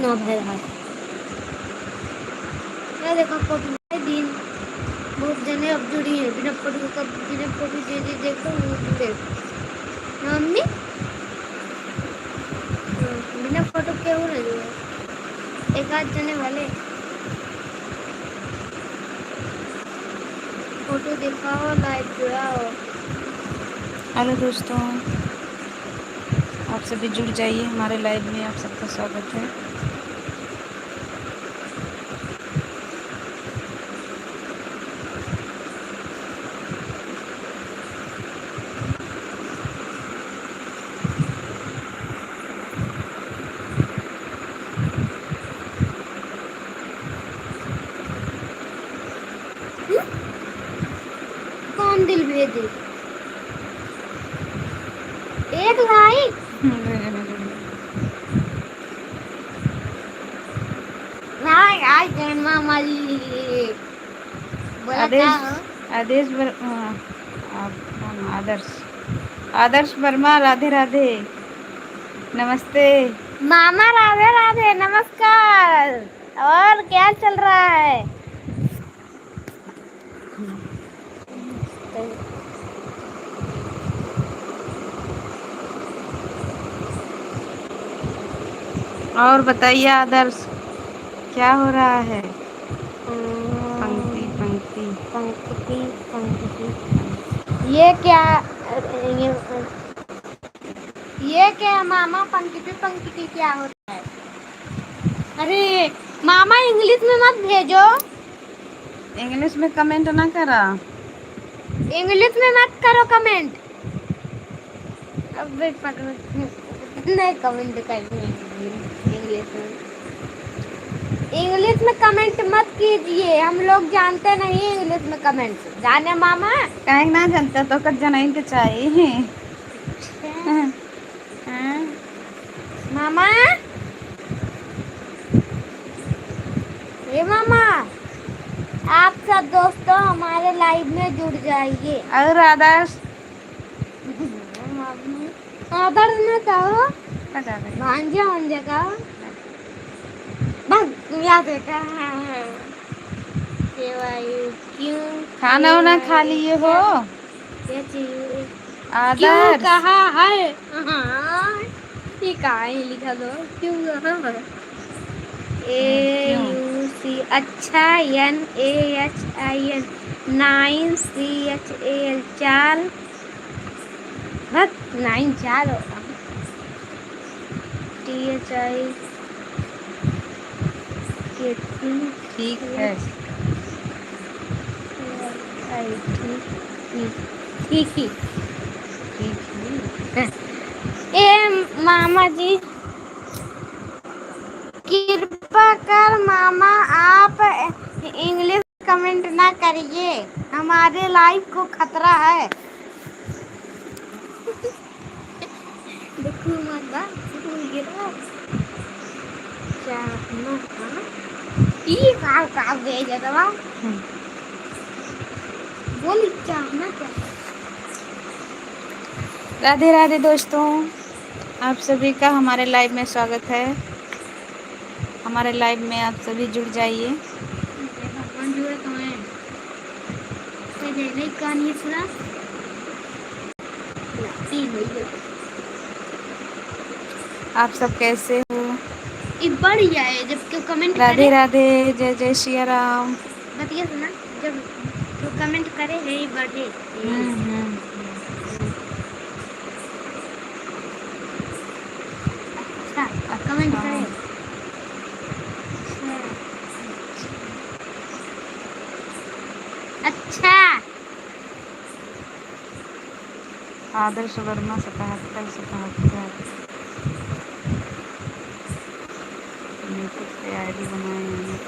ना भाई हाथ ये देखो फोटो दिन बहुत जने अब जुड़ी है बिना फोटो कब बिना फोटो जे देखो वो जुड़े ना मम्मी बिना फोटो के हो ना जुड़े एक आध जने वाले फोटो दिखाओ लाइव जुड़ाओ। हेलो दोस्तों, आप सभी जुड़ जाइए हमारे लाइव में। आप सबका स्वागत है। कौन दिल भेजे एक लाइक भाई आज जन्मा मली बोला क्या आदेश हो आदेश आप कौन? आदर्श आदर्श वर्मा, राधे राधे, नमस्ते। मामा राधे राधे नमस्कार। और क्या चल रहा है? और बताइए आदर्श, क्या हो रहा है? पंक्ति पंक्ति पंक्ति पंक्ति ये क्या ये क्या मामा पंक्ति पंक्ति क्या होता है? अरे मामा इंग्लिश में मत भेजो। इंग्लिश में कमेंट ना करा। इंग्लिश में मत करो कमेंट। अबे नहीं कमेंट करनी इंग्लिश में। इंग्लिश में कमेंट मत कीजिए, हम लोग जानते नहीं इंग्लिश में कमेंट। जाने मामा काहे ना जानता तो कर जनाइन के चाहिए। हाँ? मामा ये मामा आप सब दोस्तों हमारे लाइव में जुड़ जाइए। और आदर्श आदर्श में कहो लगा दे। भांजा भांजा का बस याद है क्यों खाना वाना खा लिए हो? क्या चाहिए क्यों आदर्श कहा है? हाँ, ये कहा है लिखा दो क्यों कहा ए क्यों? यू सी अच्छा NAHIN 9CHAL चाल बस 9 चाल होगा THI ठीक है। ठीक ही ठीक है। ए मामा जी कृपा कर मामा आप इंग्लिश कमेंट ना करिए, हमारे लाइफ को खतरा है। देखो माता गिरा क्या ना ये का भेज दवा बोली क्या ना क्या। राधे राधे दोस्तों, आप सभी का हमारे लाइव में स्वागत है। हमारे लाइव में आप सभी जुड़ जाइए। भगवान जुड़े तुम्हें नहीं कहानी सुना आप सब कैसे हो? ये बढ़िया है जब क्यों कमेंट राधे करे राधे, जय जय सिया राम। बतिया सुना जब तो कमेंट करे है बढ़े हम्म। अच्छा कमेंट करे अच्छा आदर्श वर्मा 77 यूट्यूब पे आईडी बनाए हैं।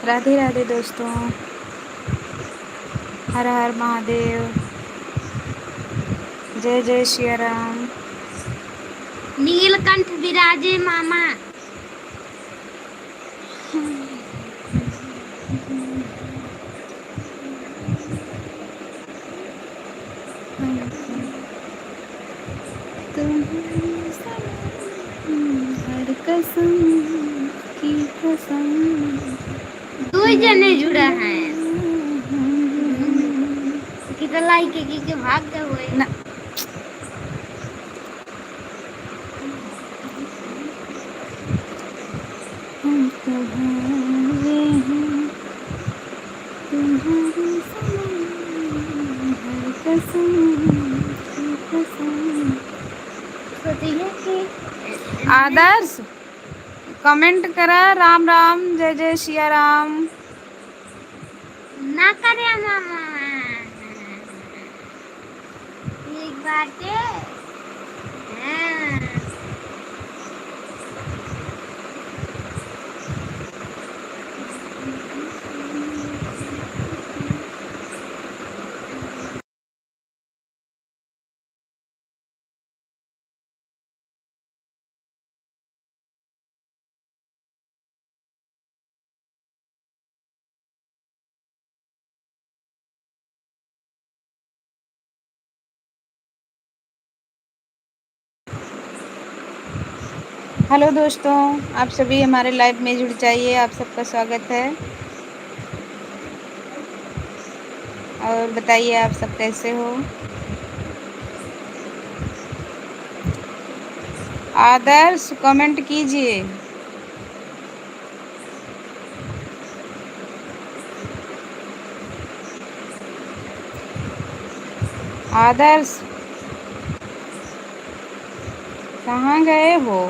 राधे राधे दोस्तों, हर हर महादेव, जय जय सिया राम। नीलकंठ विराजे मामा। तुम्हारी सनम, हर कसम की कसम। दो ही जने जुड़ा है। कितना लाइक के भाग जा हुए। ना हम तो हारे हैं तुम्हारी सनम, हर कसम की कसम। सोती है कि आदर्श कमेंट करा राम राम जय जय सिया राम। ना करे मामा एक बात है। हाँ। हेलो दोस्तों, आप सभी हमारे लाइव में जुड़ जाइए। आप सबका स्वागत है। और बताइए आप सब कैसे हो। आदर्श कमेंट कीजिए। आदर्श कहाँ गए हो।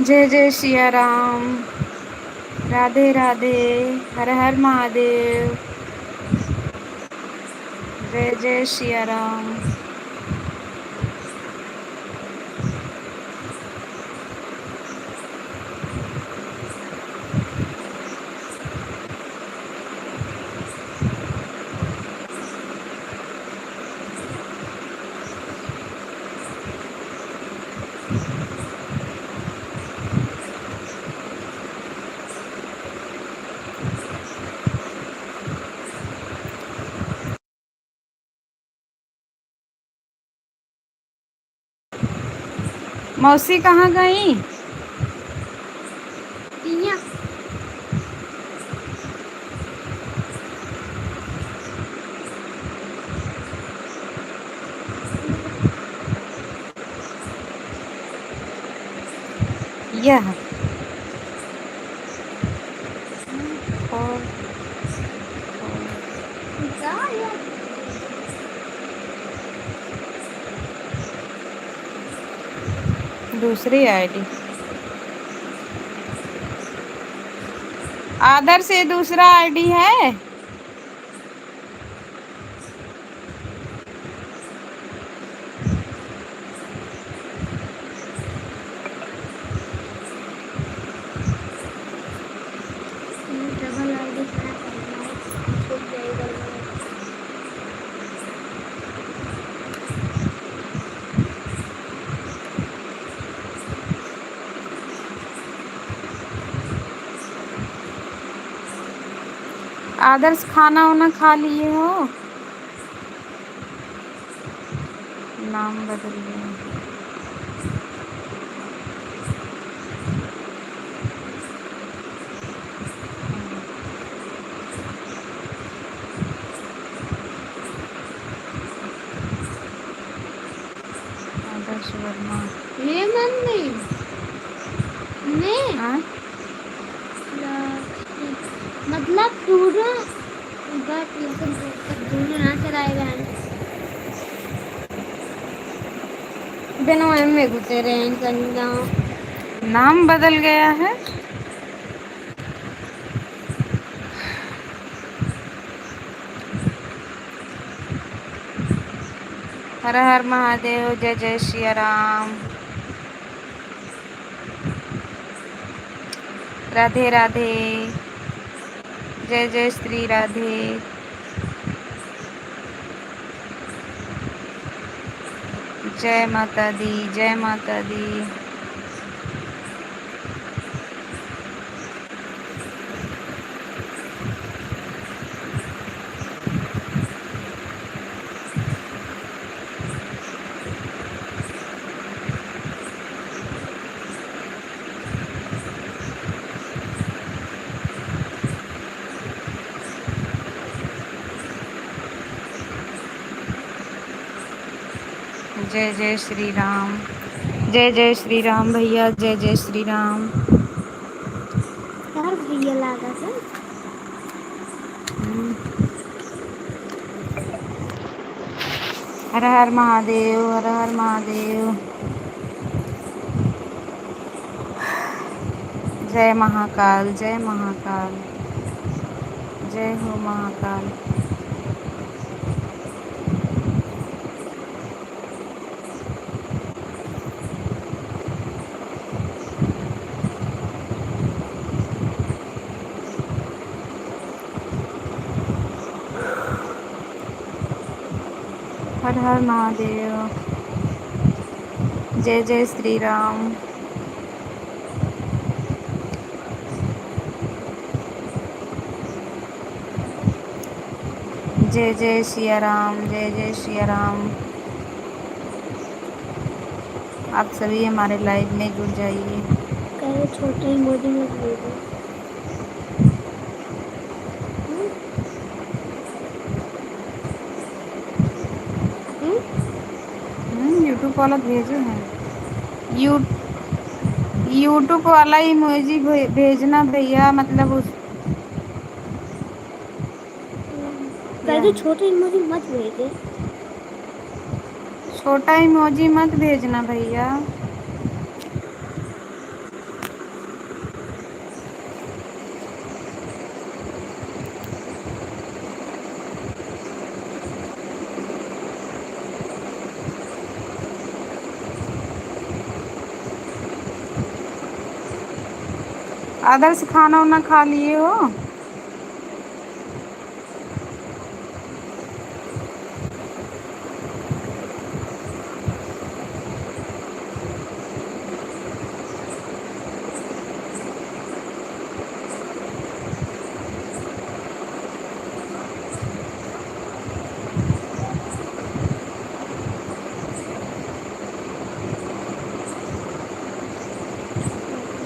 जय जय सिया राम, राधे राधे, हर हर महादेव, जय जय सिया राम। मौसी कहाँ गई। पिया यह और गाया दूसरी आईडी। आदर्श से दूसरा आईडी है। डबल आईडी क्या करना है छूट जाएगा। आदर्श खाना वाना खा लिए हो। नाम बदल गया। आदर्श वर्मा। ये मम्मी मैं हाँ? मतलब पूरा बट लेकिन दूर ना चलाएगा। बिना में घुसे रहे इनका नाम बदल गया है। हर हर महादेव, जय जय सिया राम। राधे राधे। जय जय श्री राधे। जय माता दी, जय माता दी। जय जय श्री राम। जय जय श्री राम भैया, जय जय श्री राम। यार भैया लागा था। हर हर महादेव, हर हर महादेव। जय महाकाल, जय महाकाल। जय हो महाकाल। हर हर महादेव। जय जय श्री राम। जय जय सिया राम, जय जय सिया राम। आप सभी हमारे लाइव में जुड़ जाइए। कह रहे छोटे इमोजी में भेजो। यूट्यूब वाला भेजे हैं। यूट्यूब वाला इमोजी भेजना भैया, मतलब उस कह क्या रहे है? छोटे इमोजी मत भेजे। छोटा इमोजी मत भेजना भैया। आदर्श, खाना वाना खा लिए हो?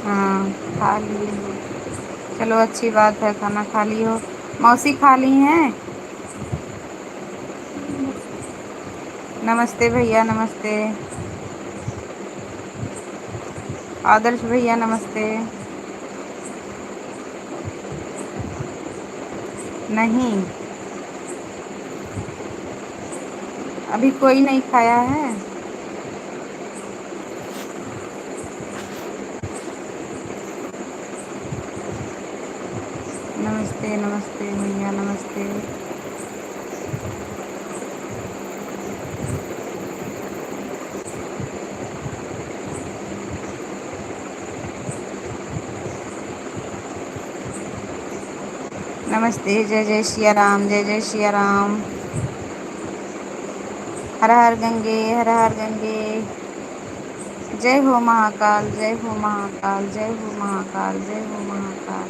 हाँ, खा लिए हो। चलो अच्छी बात है, खाना खा ली हो। मौसी खा ली हैं? नमस्ते भैया, नमस्ते। आदर्श भैया नमस्ते। नहीं, अभी कोई नहीं खाया है। नमस्ते नमस्ते भैया, नमस्ते। नमस्ते। जय जय सिया राम, जय जय सिया राम। हर हर गंगे, हर हर गंगे। जय हो महाकाल, जय हो महाकाल, जय हो महाकाल, जय हो महाकाल।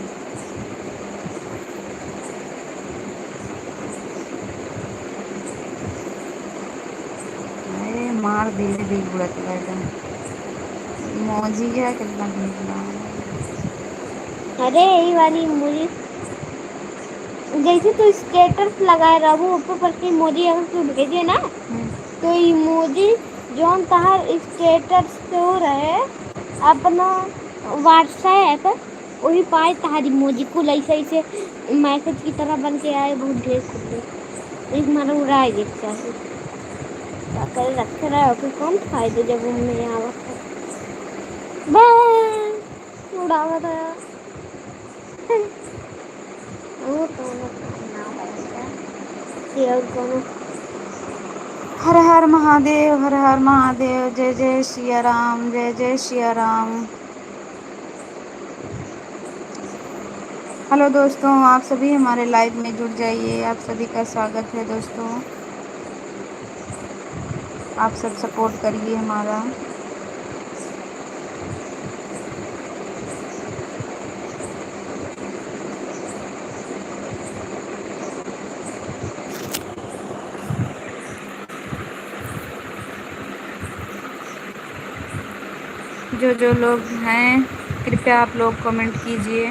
अरे मार धीरे धीरे बुढ़त बैठा मौजी है कितना भेज रहा है। अरे यही वाली इमोजी जैसे तू स्टेटस लगाए रहू ऊपर पर की इमोजी अगर तू भेजे ना तो इमोजी जो तहार स्टेटस से हो रहे अपना व्हाट्सएप वही पाए तहार इमोजी को ऐसे ऐसे मैसेज की तरह बन के आए बहुत ढेर खुले एक मारा उड़ाए देख चाहिए कर रखे रहे हो कि कौन फायदे जब हमने यहाँ उड़ावा था वो कौन और कौन। हर हर महादेव, हर हर महादेव। जय जय सिया राम, जय जय सिया राम। हेलो दोस्तों, आप सभी हमारे लाइव में जुड़ जाइए। आप सभी का स्वागत है दोस्तों। आप सब सपोर्ट करिए हमारा। जो जो लोग हैं कृपया आप लोग कमेंट कीजिए।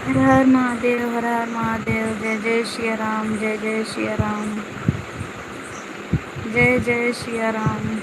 हर हर महादेव, हर हर महादेव। जय जय श्री राम, जय जय श्री राम, जय जय श्री राम।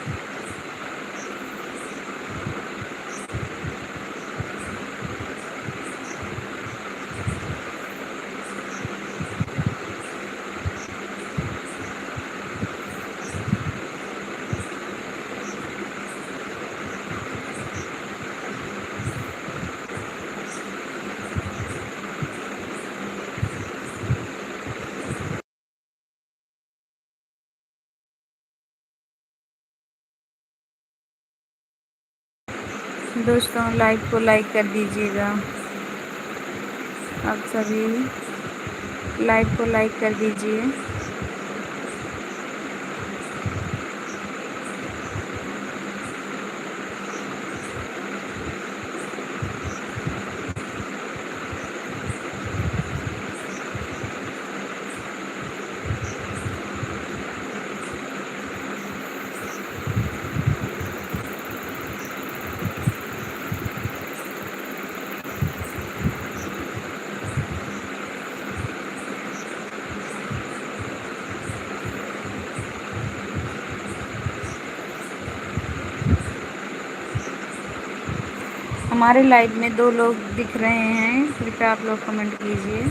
दोस्तों लाइव को लाइक कर दीजिएगा। आप सभी लाइव को लाइक कर दीजिए। हमारे लाइव में 2 लोग दिख रहे हैं, कृपया आप लोग कमेंट कीजिए।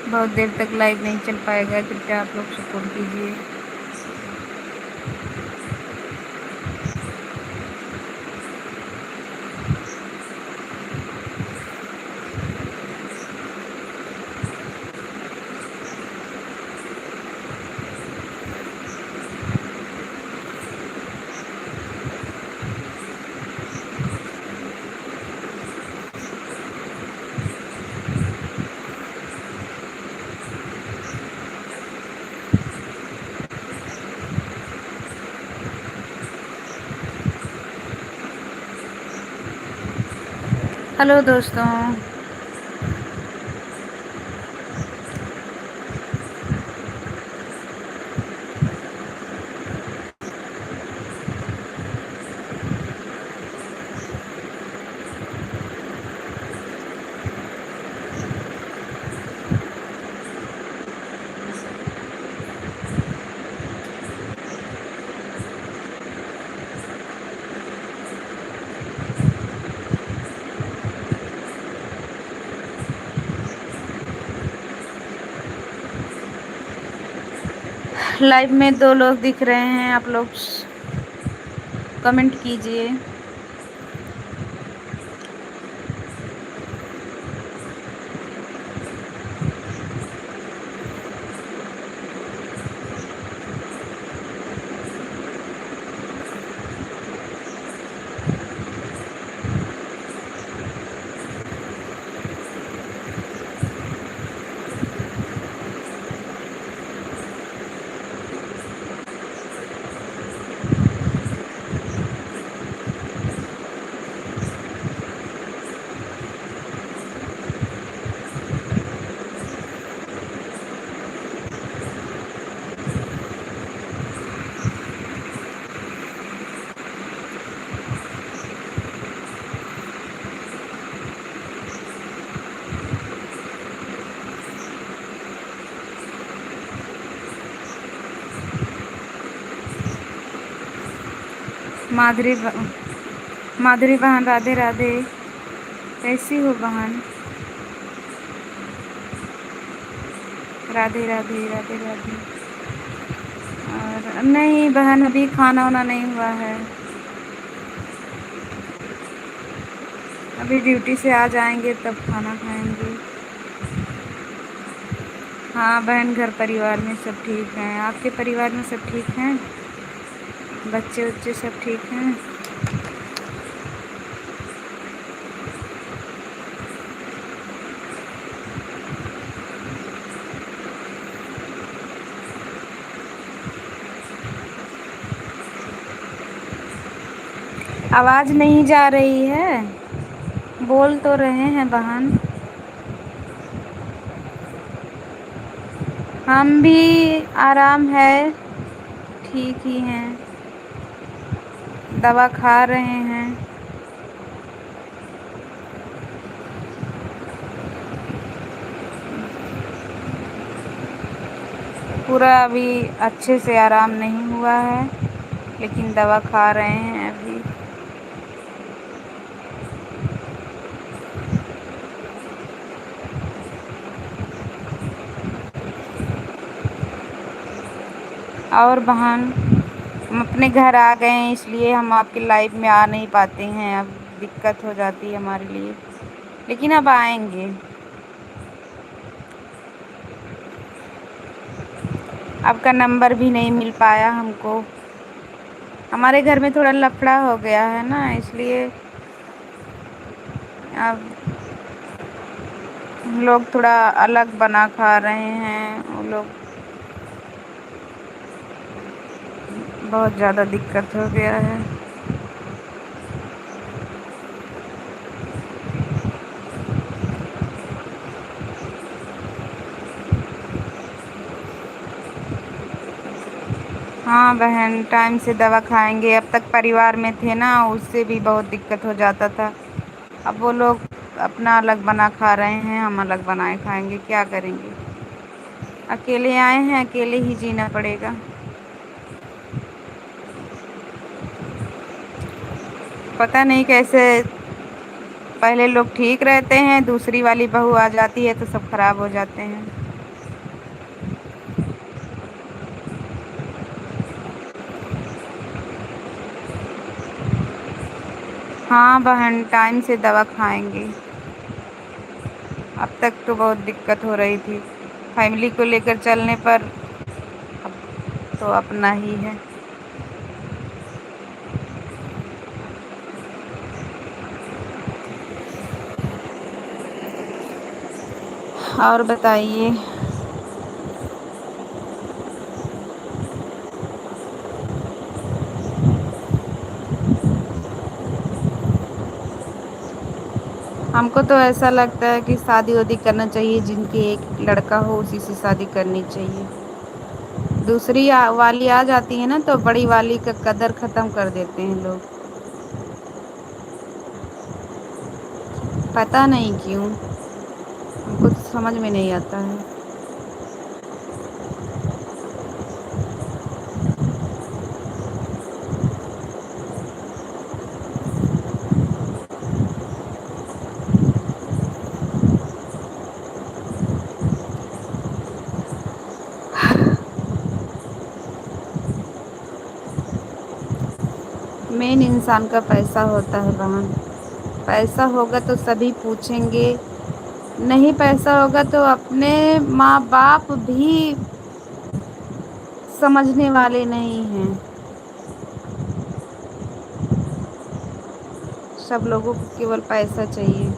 बहुत देर तक लाइव नहीं चल पाएगा, कृपया आप लोग सपोर्ट कीजिए। हेलो दोस्तों, लाइव में 2 लोग दिख रहे हैं, आप लोग कमेंट कीजिए। माधुरी माधुरी बहन राधे राधे। कैसी हो बहन? राधे राधे राधे राधे। और नहीं बहन, अभी खाना वाना नहीं हुआ है। अभी ड्यूटी से आ जाएंगे तब खाना खाएंगे। हाँ बहन, घर परिवार में सब ठीक हैं। आपके परिवार में सब ठीक हैं? बच्चे उच्चे सब ठीक हैं? आवाज़ नहीं जा रही है? बोल तो रहे हैं बहन। हम भी आराम है, ठीक ही हैं। दवा खा रहे हैं। पूरा अभी अच्छे से आराम नहीं हुआ है, लेकिन दवा खा रहे हैं अभी। और बहन, हम अपने घर आ गए हैं, इसलिए हम आपके लाइव में आ नहीं पाते हैं। अब दिक्कत हो जाती है हमारे लिए, लेकिन अब आएंगे। आपका नंबर भी नहीं मिल पाया हमको। हमारे घर में थोड़ा लफड़ा हो गया है ना, इसलिए अब लोग थोड़ा अलग बना खा रहे हैं। वो लोग बहुत ज़्यादा दिक्कत हो गया है। हाँ बहन, टाइम से दवा खाएंगे। अब तक परिवार में थे ना, उससे भी बहुत दिक्कत हो जाता था। अब वो लोग अपना अलग बना खा रहे हैं, हम अलग बनाए खाएंगे, क्या करेंगे। अकेले आए हैं, अकेले ही जीना पड़ेगा। पता नहीं कैसे, पहले लोग ठीक रहते हैं, दूसरी वाली बहू आ जाती है तो सब खराब हो जाते हैं। हाँ बहन, टाइम से दवा खाएंगे। अब तक तो बहुत दिक्कत हो रही थी फैमिली को लेकर चलने पर, अब तो अपना ही है। और बताइए। हमको तो ऐसा लगता है कि शादी वादी करना चाहिए, जिनके एक लड़का हो उसी से शादी करनी चाहिए। दूसरी वाली आ जाती है ना, तो बड़ी वाली का कदर ख़त्म कर देते हैं लोग। पता नहीं क्यों, हमको तो समझ में नहीं आता है। मेन इंसान का पैसा होता है बहन। पैसा होगा तो सभी पूछेंगे, नहीं पैसा होगा तो अपने माँ बाप भी समझने वाले नहीं हैं। सब लोगों को केवल पैसा चाहिए।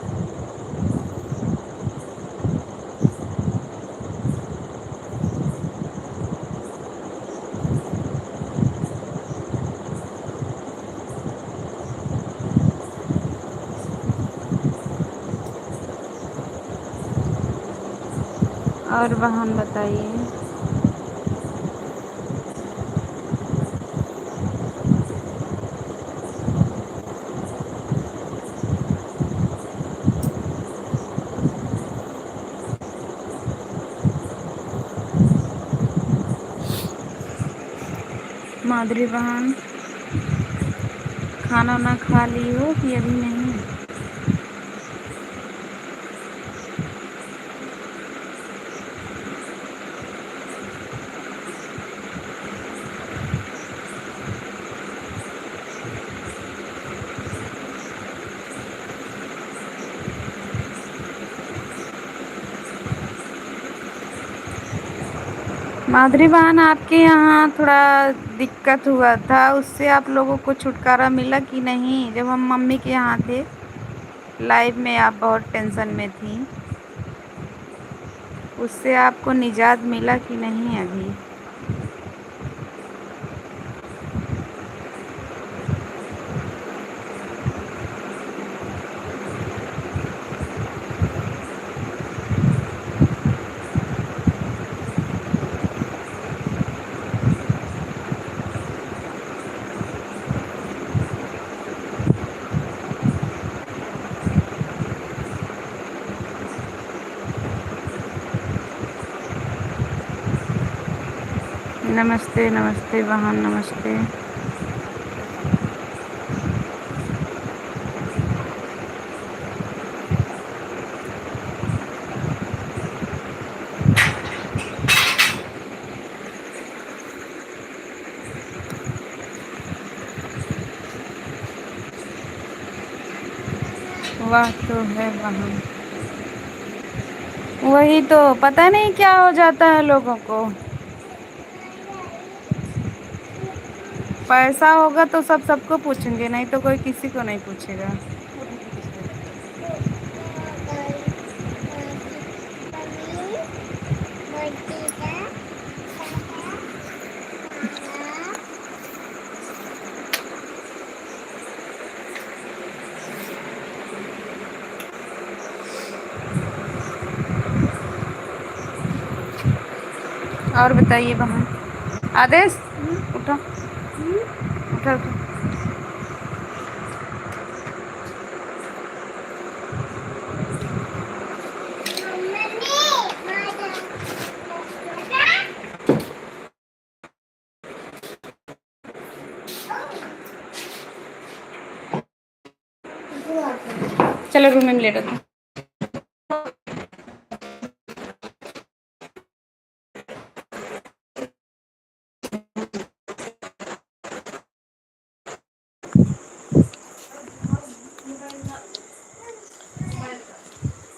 और बहन बताइए। माधुरी बहन, खाना ना खा ली हो कि अभी नहीं? माधुरी बहन, आपके यहाँ थोड़ा दिक्कत हुआ था, उससे आप लोगों को छुटकारा मिला कि नहीं? जब हम मम्मी के यहाँ थे लाइव में, आप बहुत टेंशन में थी, उससे आपको निजात मिला कि नहीं अभी? नमस्ते नमस्ते बहन, नमस्ते। वाह तो है बहन, वही तो पता नहीं क्या हो जाता है लोगों को। पैसा होगा तो सब सबको पूछेंगे, नहीं तो कोई किसी को नहीं पूछेगा। और बताइए बहन। आदेश, उठो उठो उठो। चलो रूम में लेट होता।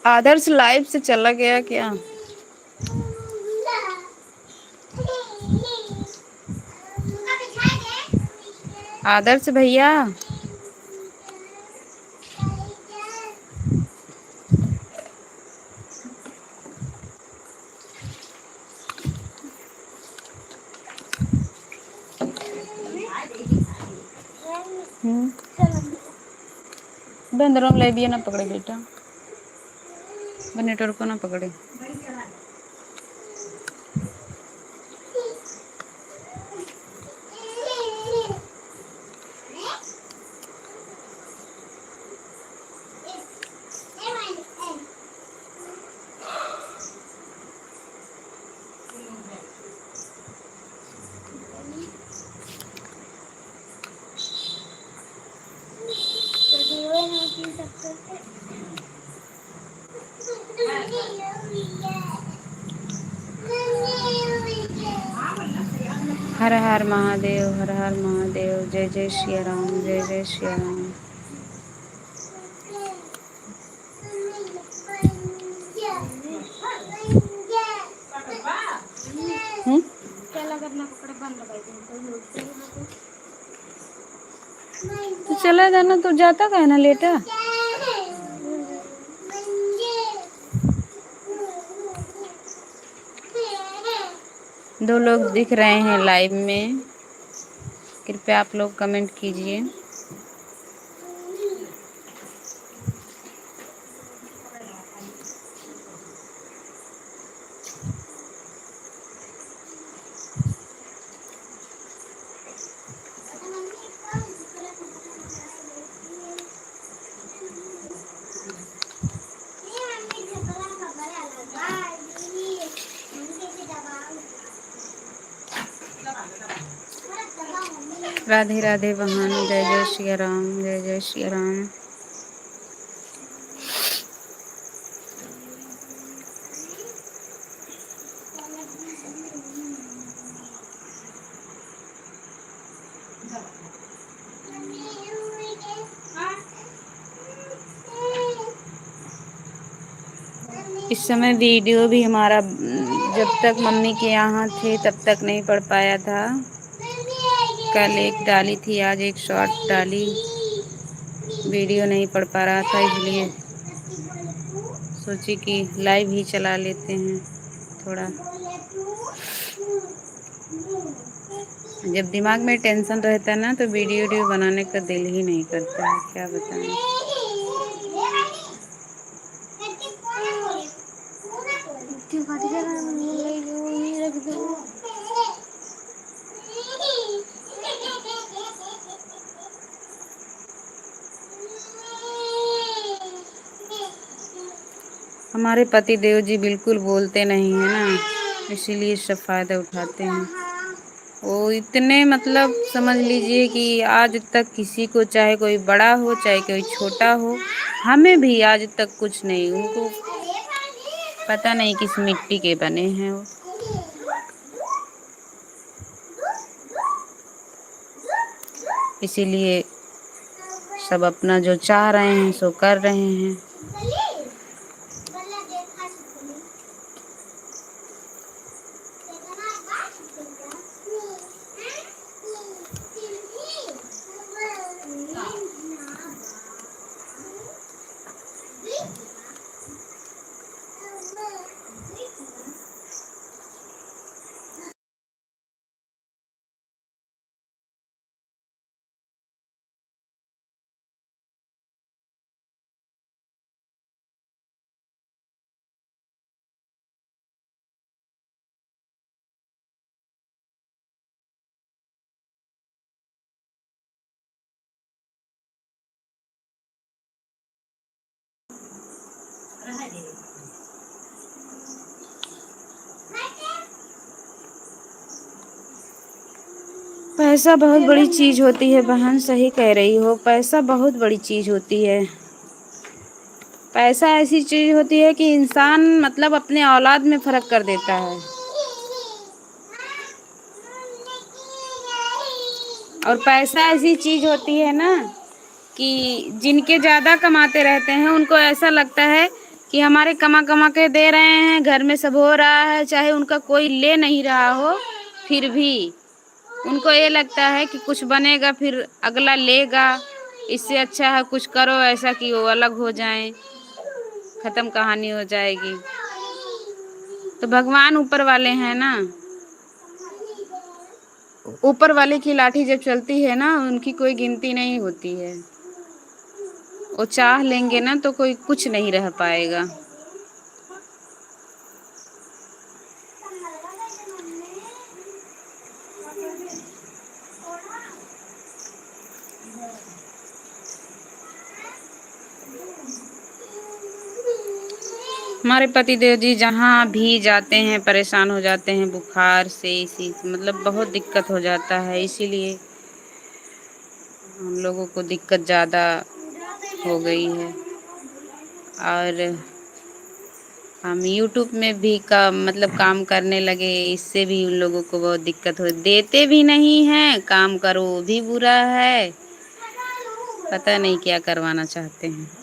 आदर्श लाइव से चला गया क्या? आदर्श भैया, बंदरों ले भी ना पकड़े बेटा, नेटवर्क को ना पकड़े। हर हर महादेव, हर हर महादेव, जय जय श्री राम, जय जय श्री राम। तो चला जाना, तो जाता का है ना लेटा। दो लोग दिख रहे हैं लाइव में, कृपया आप लोग कमेंट कीजिए। राधे राधे बहन, जय जय श्री राम, जय जय श्री राम। इस समय वीडियो भी हमारा जब तक मम्मी के यहाँ थे तब तक नहीं पढ़ पाया था। कल एक डाली थी, आज एक शॉर्ट डाली, वीडियो नहीं पढ़ पा रहा था, इसलिए सोची कि लाइव ही चला लेते हैं थोड़ा। जब दिमाग में टेंशन रहता है ना तो वीडियो बनाने का दिल ही नहीं करता है, क्या बताएं। हमारे पति देव जी बिल्कुल बोलते नहीं है ना, इसीलिए सब फायदा उठाते हैं। वो इतने मतलब समझ लीजिए कि आज तक किसी को, चाहे कोई बड़ा हो चाहे कोई छोटा हो, हमें भी आज तक कुछ नहीं, उनको पता नहीं किस मिट्टी के बने हैं वो। इसीलिए सब अपना जो चाह रहे हैं सो कर रहे हैं। पैसा बहुत बड़ी चीज होती है बहन, सही कह रही हो, पैसा बहुत बड़ी चीज होती है। पैसा ऐसी चीज होती है कि इंसान मतलब अपने औलाद में फर्क कर देता है। और पैसा ऐसी चीज होती है ना कि जिनके ज्यादा कमाते रहते हैं उनको ऐसा लगता है कि हमारे कमा कमा के दे रहे हैं, घर में सब हो रहा है, चाहे उनका कोई ले नहीं रहा हो, फिर भी उनको ये लगता है कि कुछ बनेगा फिर अगला लेगा, इससे अच्छा है कुछ करो ऐसा कि वो अलग हो जाएं, खत्म कहानी हो जाएगी। तो भगवान ऊपर वाले हैं ना, ऊपर वाले की लाठी जब चलती है ना उनकी कोई गिनती नहीं होती है। वो चाह लेंगे ना तो कोई कुछ नहीं रह पाएगा। हमारे पति देव जी जहाँ भी जाते हैं परेशान हो जाते हैं बुखार से, इसी मतलब बहुत दिक्कत हो जाता है, इसीलिए हम लोगों को दिक्कत ज़्यादा हो गई है। और हम यूट्यूब में भी मतलब काम करने लगे, इससे भी उन लोगों को बहुत दिक्कत हो, देते भी नहीं हैं, काम करो वो भी बुरा है, पता नहीं क्या करवाना चाहते हैं।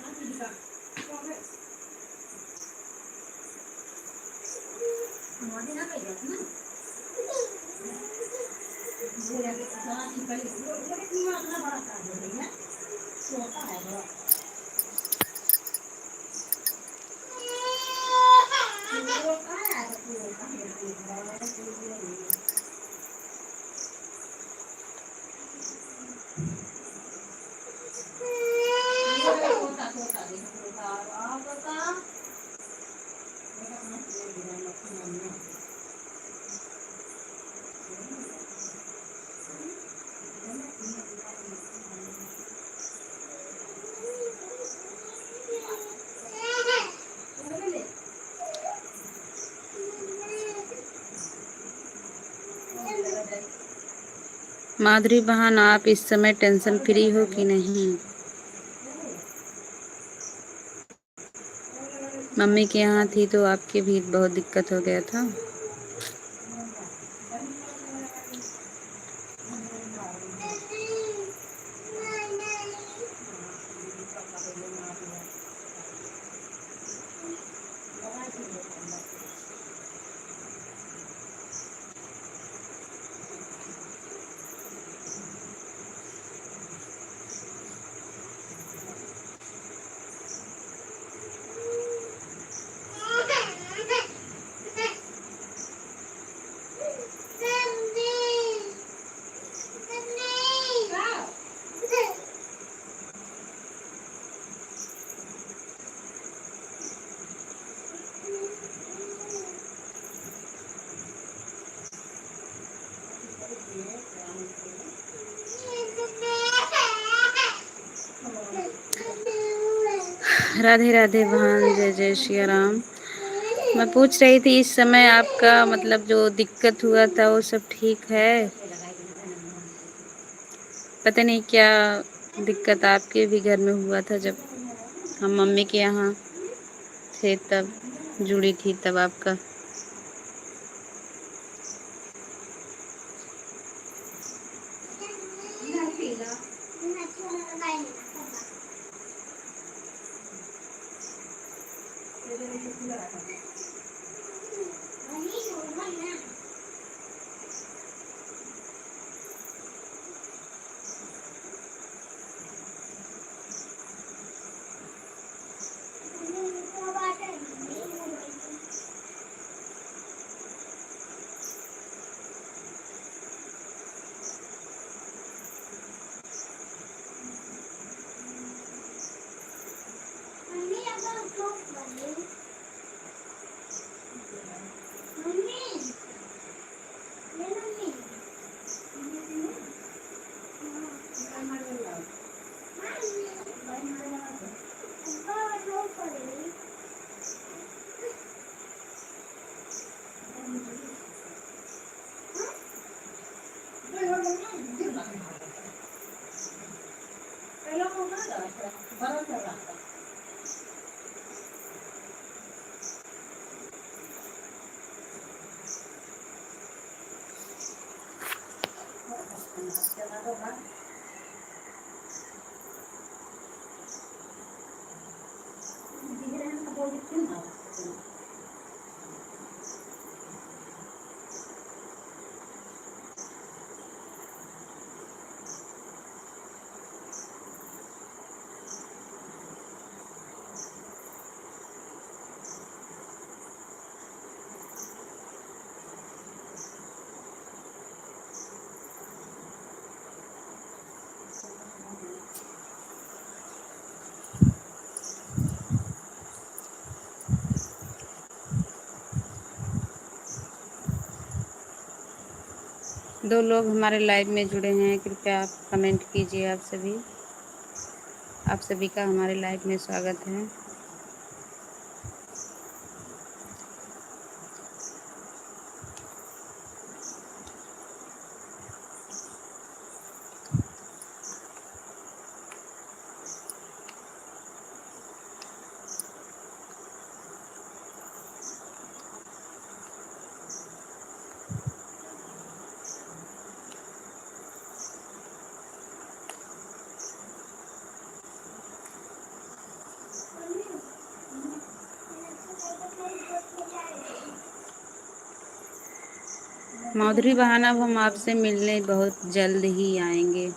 माधुरी बहन, आप इस समय टेंशन फ्री हो कि नहीं? मम्मी के यहाँ थी तो आपकी भी बहुत दिक्कत हो गया था। राधे राधे बहन, जय जय श्री राम। मैं पूछ रही थी इस समय आपका मतलब जो दिक्कत हुआ था वो सब ठीक है? पता नहीं क्या दिक्कत आपके भी घर में हुआ था, जब हम मम्मी के यहाँ थे तब जुड़ी थी तब आपका। दो लोग हमारे लाइव में जुड़े हैं, कृपया आप कमेंट कीजिए। आप सभी का हमारे लाइव में स्वागत है। माधुरी बहन, अब हम आपसे मिलने बहुत जल्द ही आएंगे।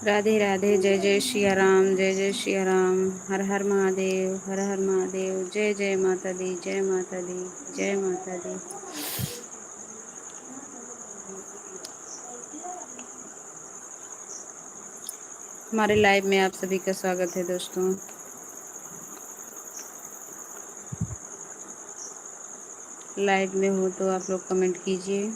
राधे राधे, जय जय सिया राम, जय जय सिया राम, हर हर महादेव, हर हर महादेव, जय जय माता दी, जय माता दी, जय माता दी। हमारे लाइव में आप सभी का स्वागत है दोस्तों। लाइव में हो तो आप लोग कमेंट कीजिए।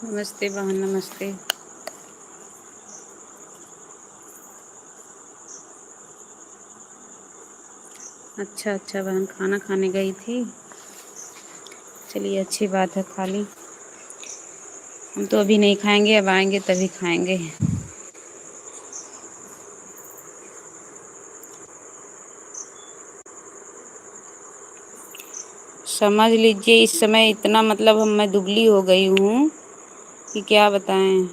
नमस्ते बहन, नमस्ते। अच्छा अच्छा बहन, खाना खाने गई थी। चलिए अच्छी बात है, खा ली। हम तो अभी नहीं खाएंगे, अब आएंगे तभी खाएंगे। समझ लीजिए इस समय इतना मतलब मैं दुबली हो गई हूँ कि क्या बताएं।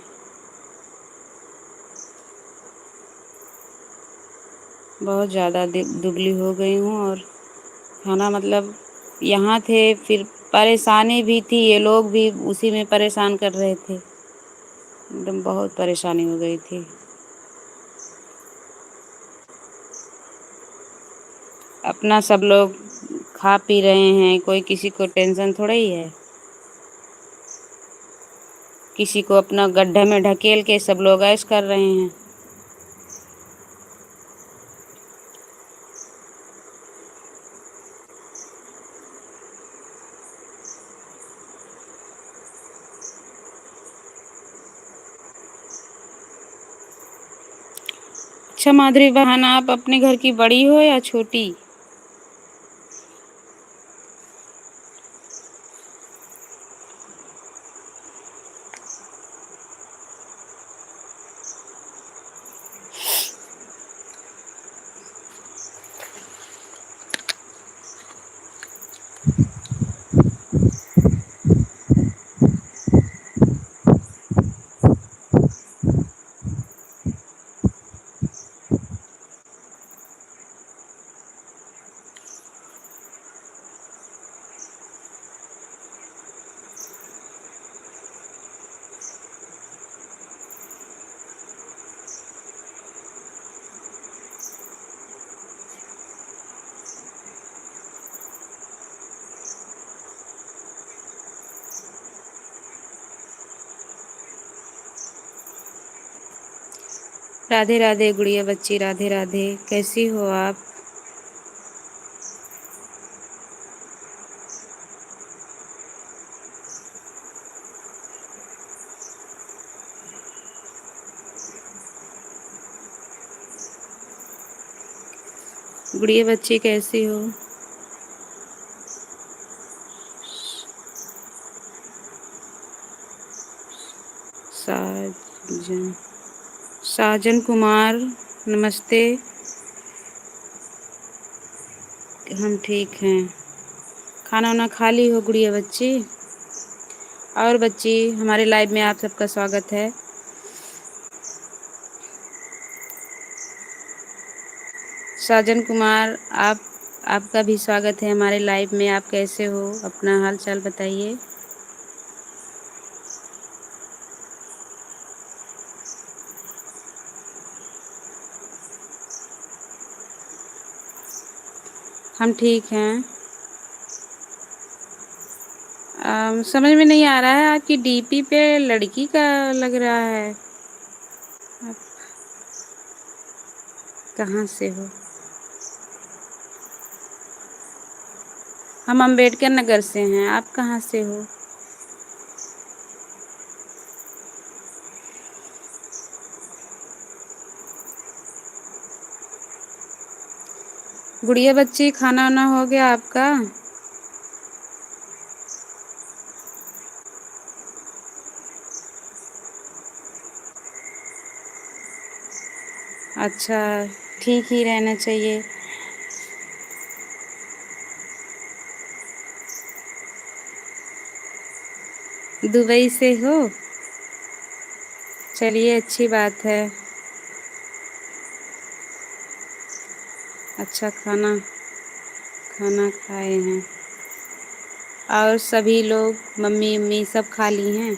बहुत ज़्यादा दुबली हो गई हूँ। और खाना मतलब यहाँ थे, फिर परेशानी भी थी, ये लोग भी उसी में परेशान कर रहे थे। एकदम बहुत परेशानी हो गई थी। अपना सब लोग खा पी रहे हैं, कोई किसी को टेंशन थोड़ा ही है। किसी को अपना गड्ढे में ढकेल के सब लोग ऐश कर रहे हैं। अच्छा माधुरी बहन, आप अपने घर की बड़ी हो या छोटी? राधे राधे गुड़िया बच्ची, राधे राधे। कैसी हो आप? गुड़िया बच्ची कैसी हो? साजन साजन कुमार, नमस्ते। हम ठीक हैं। खाना वाना खा ली हो गुड़िया बच्ची? और बच्ची, हमारे लाइव में आप सबका स्वागत है। साजन कुमार, आपका भी स्वागत है हमारे लाइव में। आप कैसे हो? अपना हाल चाल बताइए। हम ठीक हैं। समझ में नहीं आ रहा है, आपकी डीपी पे लड़की का लग रहा है। आप कहाँ से हो? हम अम्बेडकर नगर से हैं। आप कहाँ से हो? गुड़िया बच्ची, खाना वाना हो गया आपका? अच्छा, ठीक ही रहना चाहिए। दुबई से हो? चलिए, अच्छी बात है। अच्छा, खाना खाना खाए हैं। और सभी लोग, मम्मी उम्मी सब खा ली हैं?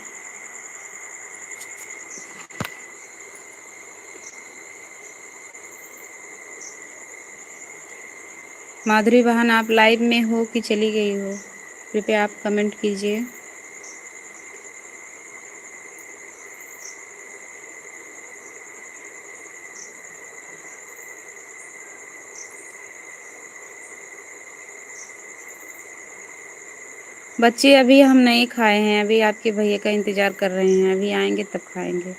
माधुरी बहन, आप लाइव में हो कि चली गई हो? कृपया आप कमेंट कीजिए। बच्चे, अभी हम नहीं खाए हैं। अभी आपके भैया का इंतज़ार कर रहे हैं। अभी आएंगे तब खाएंगे।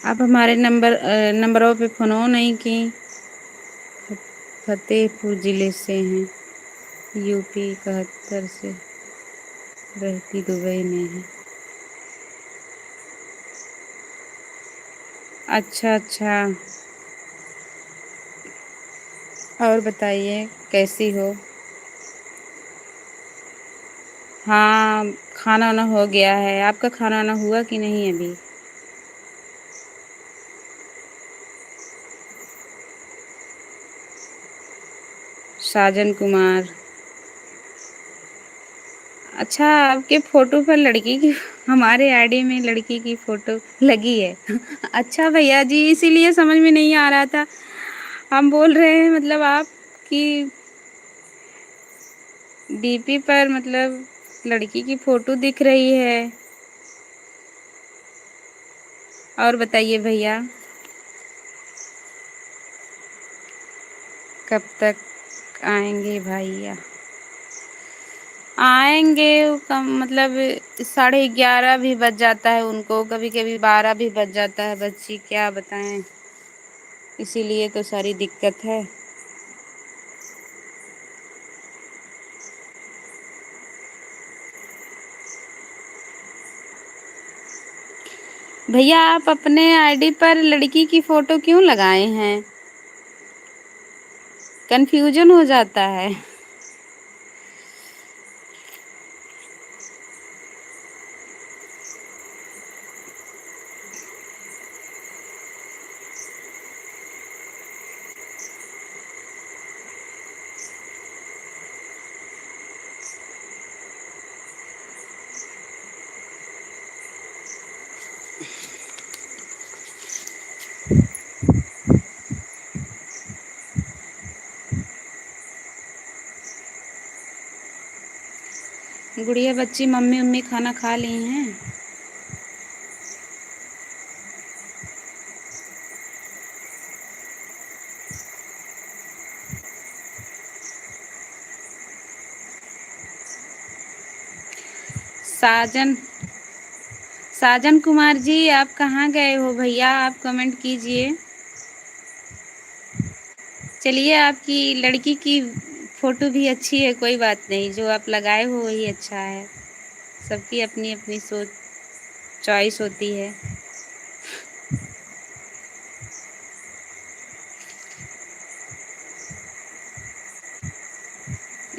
आप हमारे नंबरों पे फ़ोन नहीं की। फतेहपुर ज़िले से हैं, यूपी 71 से, रहती दुबई में है। अच्छा अच्छा। और बताइए, कैसी हो? हाँ, खाना वाना हो गया है। आपका खाना वाना हुआ कि नहीं अभी? साजन कुमार, अच्छा, आपके फ़ोटो पर लड़की की हमारे आईडी में लड़की की फ़ोटो लगी है। अच्छा भैया जी, इसीलिए समझ में नहीं आ रहा था। हम बोल रहे हैं मतलब आपकी डीपी पर मतलब लड़की की फ़ोटो दिख रही है। और बताइए भैया, कब तक आएंगे भैया? आएंगे, कम मतलब 11:30 भी बज जाता है उनको, कभी कभी 12 भी बज जाता है। बच्ची, क्या बताएं, इसीलिए तो सारी दिक्कत है। भैया, आप अपने आईडी पर लड़की की फ़ोटो क्यों लगाए हैं? कन्फ्यूजन हो जाता है। गुड़िया बच्ची मम्मी उम्मी खाना खा ली हैं। साजन साजन कुमार जी, आप कहाँ गए हो भैया? आप कमेंट कीजिए। चलिए, आपकी लड़की की फ़ोटो भी अच्छी है, कोई बात नहीं, जो आप लगाए हो वही अच्छा है। सबकी अपनी अपनी सोच चॉइस होती है।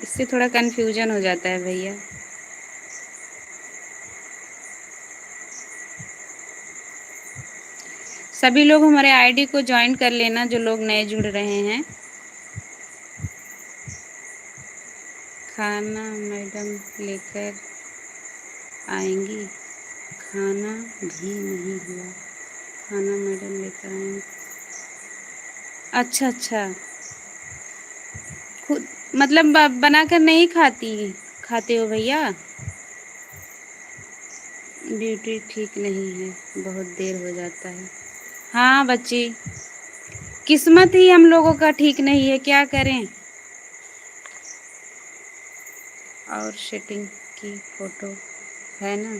इससे थोड़ा कन्फ्यूजन हो जाता है भैया। सभी लोग हमारे आईडी को ज्वाइन कर लेना, जो लोग नए जुड़ रहे हैं। खाना मैडम लेकर आएंगी? खाना भी नहीं हुआ, खाना मैडम लेकर आएंगी। अच्छा अच्छा, खुद मतलब बनाकर नहीं खाते हो भैया? ड्यूटी ठीक नहीं है, बहुत देर हो जाता है। हाँ बच्ची, किस्मत ही हम लोगों का ठीक नहीं है, क्या करें। और सेटिंग की फ़ोटो है ना?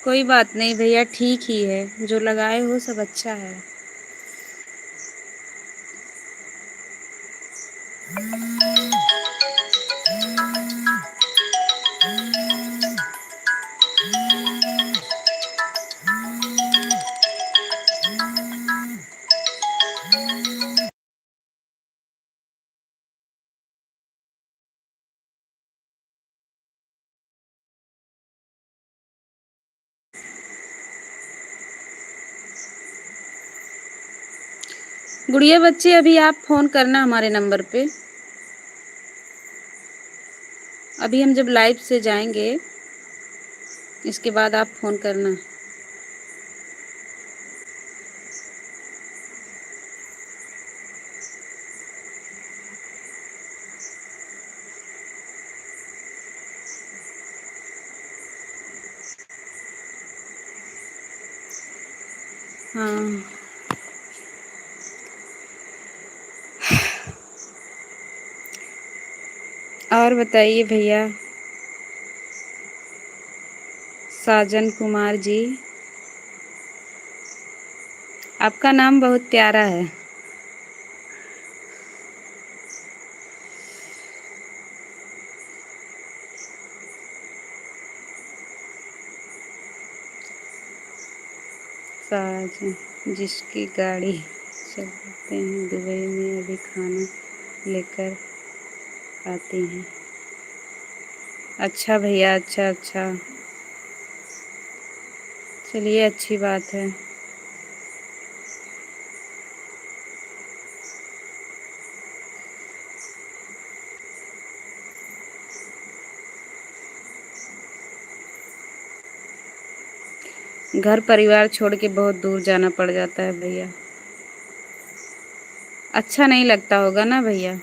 कोई बात नहीं भैया, ठीक ही है, जो लगाए हो सब अच्छा है। गुड़िया बच्चे, अभी आप फ़ोन करना हमारे नंबर पे। अभी हम जब लाइव से जाएंगे इसके बाद आप फ़ोन करना। हाँ, और बताइए भैया। साजन कुमार जी, आपका नाम बहुत प्यारा है। साजन जिसकी गाड़ी चलाते हैं, दुबई में अभी खाना लेकर आते हैं। अच्छा भैया, अच्छा अच्छा, चलिए अच्छी बात है। घर परिवार छोड़ के बहुत दूर जाना पड़ जाता है भैया। अच्छा नहीं लगता होगा ना भैया?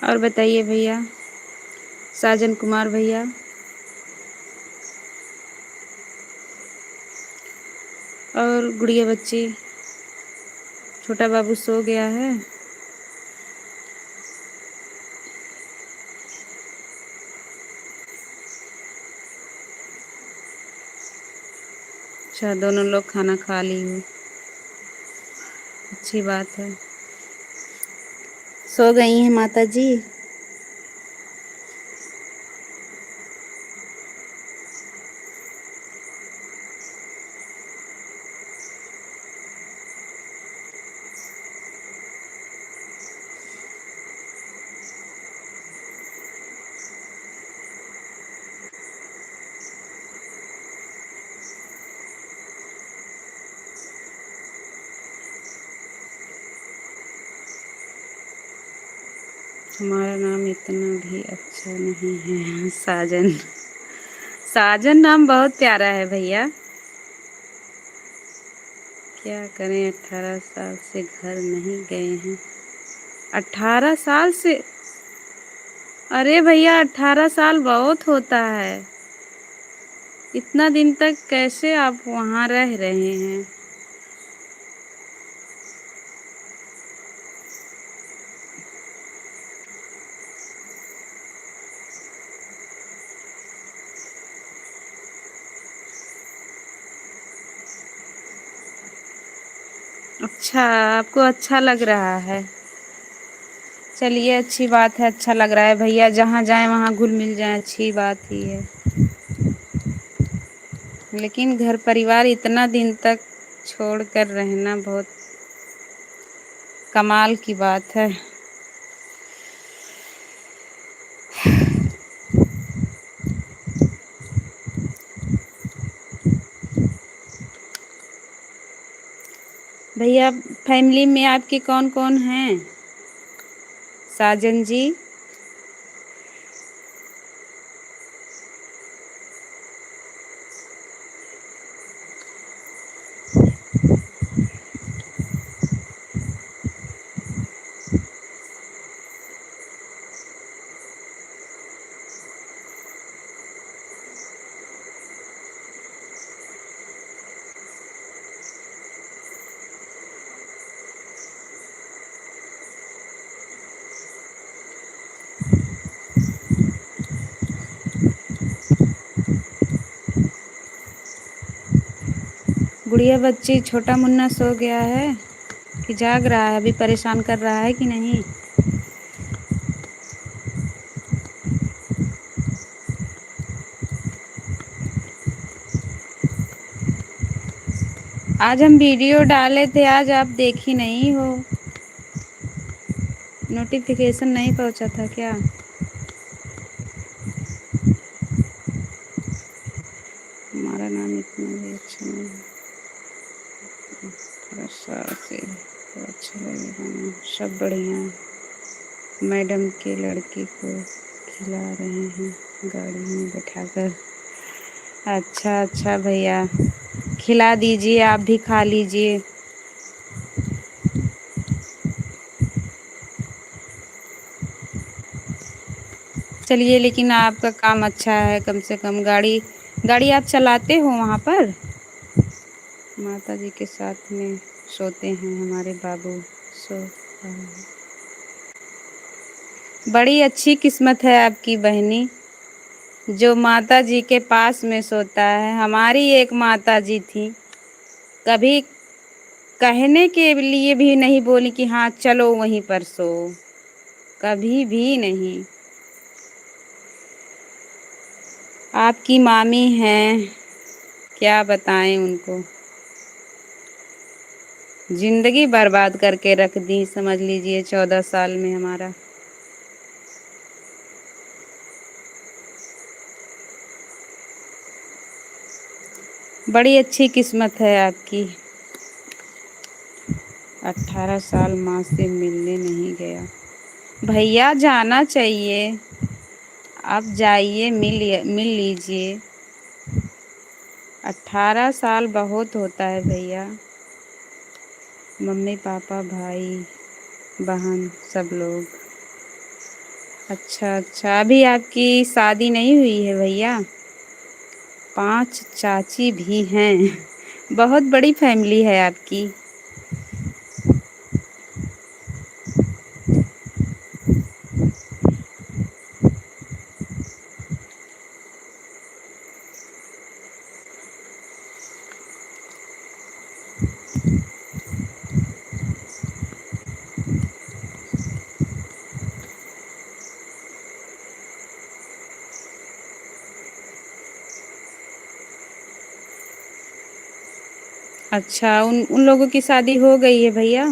और बताइए भैया, साजन कुमार भैया। और गुड़िया बच्ची, छोटा बाबू सो गया है? अच्छा, दोनों लोग खाना खा ली हो, अच्छी बात है। सो गई हैं माता जी? हमारा नाम इतना भी अच्छा नहीं है साजन। साजन नाम बहुत प्यारा है भैया। क्या करें, 18 साल से घर नहीं गए हैं। 18 साल से? अरे भैया 18 साल बहुत होता है। इतना दिन तक कैसे आप वहाँ रह रहे हैं? अच्छा, आपको अच्छा लग रहा है। चलिए अच्छी बात है, अच्छा लग रहा है भैया। जहाँ जाएं वहाँ घुल मिल जाएं, अच्छी बात ही है। लेकिन घर परिवार इतना दिन तक छोड़कर रहना बहुत कमाल की बात है। भैया फैमिली में आपके कौन कौन हैं साजन जी? गुड़िया बच्ची छोटा मुन्ना सो गया है कि जाग रहा है? अभी परेशान कर रहा है कि नहीं? आज हम वीडियो डाले थे, आज आप देखी नहीं हो। नोटिफिकेशन नहीं पहुंचा था क्या? हमारा नाम इतना भी अच्छा नहीं है। थोड़ा सा से तो अच्छा लगेगा ना। सब बढ़िया। मैडम के लड़के को खिला रहे हैं गाड़ी में बैठाकर। अच्छा अच्छा भैया, खिला दीजिए, आप भी खा लीजिए। चलिए, लेकिन आपका काम अच्छा है, कम से कम गाड़ी गाड़ी आप चलाते हो वहाँ पर? माता जी के साथ में सोते हैं हमारे बाबू। सो रहे हैं। बड़ी अच्छी किस्मत है आपकी बहनी, जो माता जी के पास में सोता है। हमारी एक माता जी थी, कभी कहने के लिए भी नहीं बोली कि हाँ चलो वहीं पर सो, कभी भी नहीं। आपकी मामी हैं, क्या बताएं उनको। जिंदगी बर्बाद करके रख दी, समझ लीजिए 14 साल में हमारा। बड़ी अच्छी किस्मत है आपकी। 18 साल माँ से मिलने नहीं गया। भैया जाना चाहिए, आप जाइए, मिल लीजिए। 18 साल बहुत होता है भैया। मम्मी पापा भाई बहन सब लोग। अच्छा अच्छा, अभी आपकी शादी नहीं हुई है भैया? 5 चाची भी हैं। बहुत बड़ी फैमिली है आपकी। अच्छा, उन लोगों की शादी हो गई है भैया?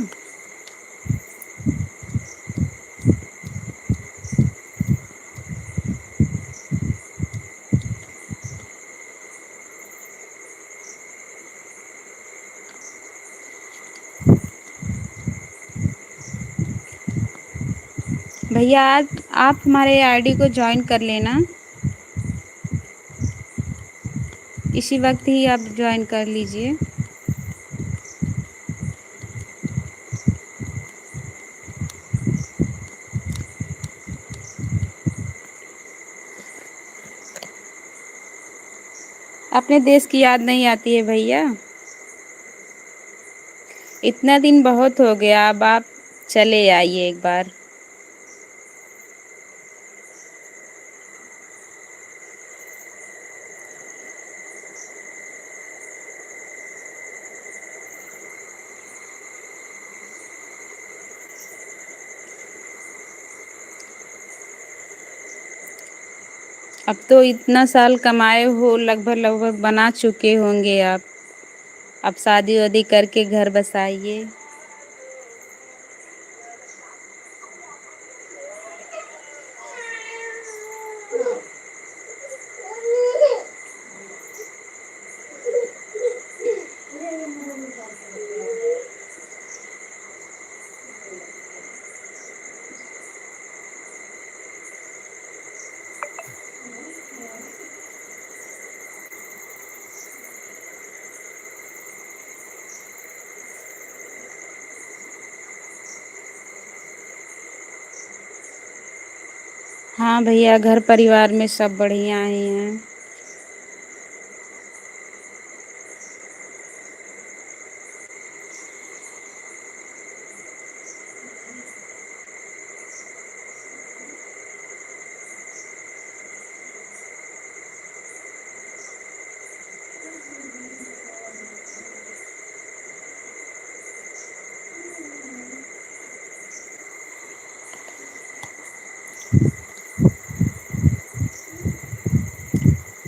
भैया आज आप हमारे आईडी को जॉइन कर लेना। इसी वक्त ही आप जॉइन कर लीजिए। अपने देश की याद नहीं आती है भैया? इतना दिन बहुत हो गया, अब आप चले आइए एक बार। अब तो इतना साल कमाए हो, लगभग लगभग बना चुके होंगे आप। अब शादी वादी करके घर बसाइए। हाँ भैया, घर परिवार में सब बढ़िया ही हैं।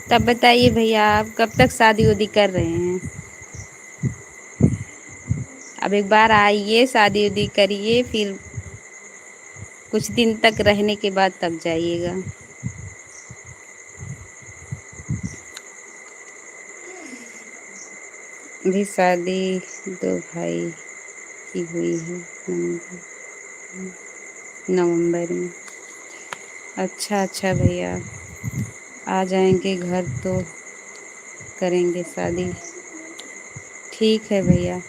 तब बताइए भैया, आप कब तक शादी वादी कर रहे हैं? अब एक बार आइए, शादी वादी करिए, फिर कुछ दिन तक रहने के बाद तब जाइएगा। भी शादी दो भाई की हुई है नवंबर में। अच्छा अच्छा भैया, आ जाएंगे घर तो करेंगे शादी। ठीक है भैया।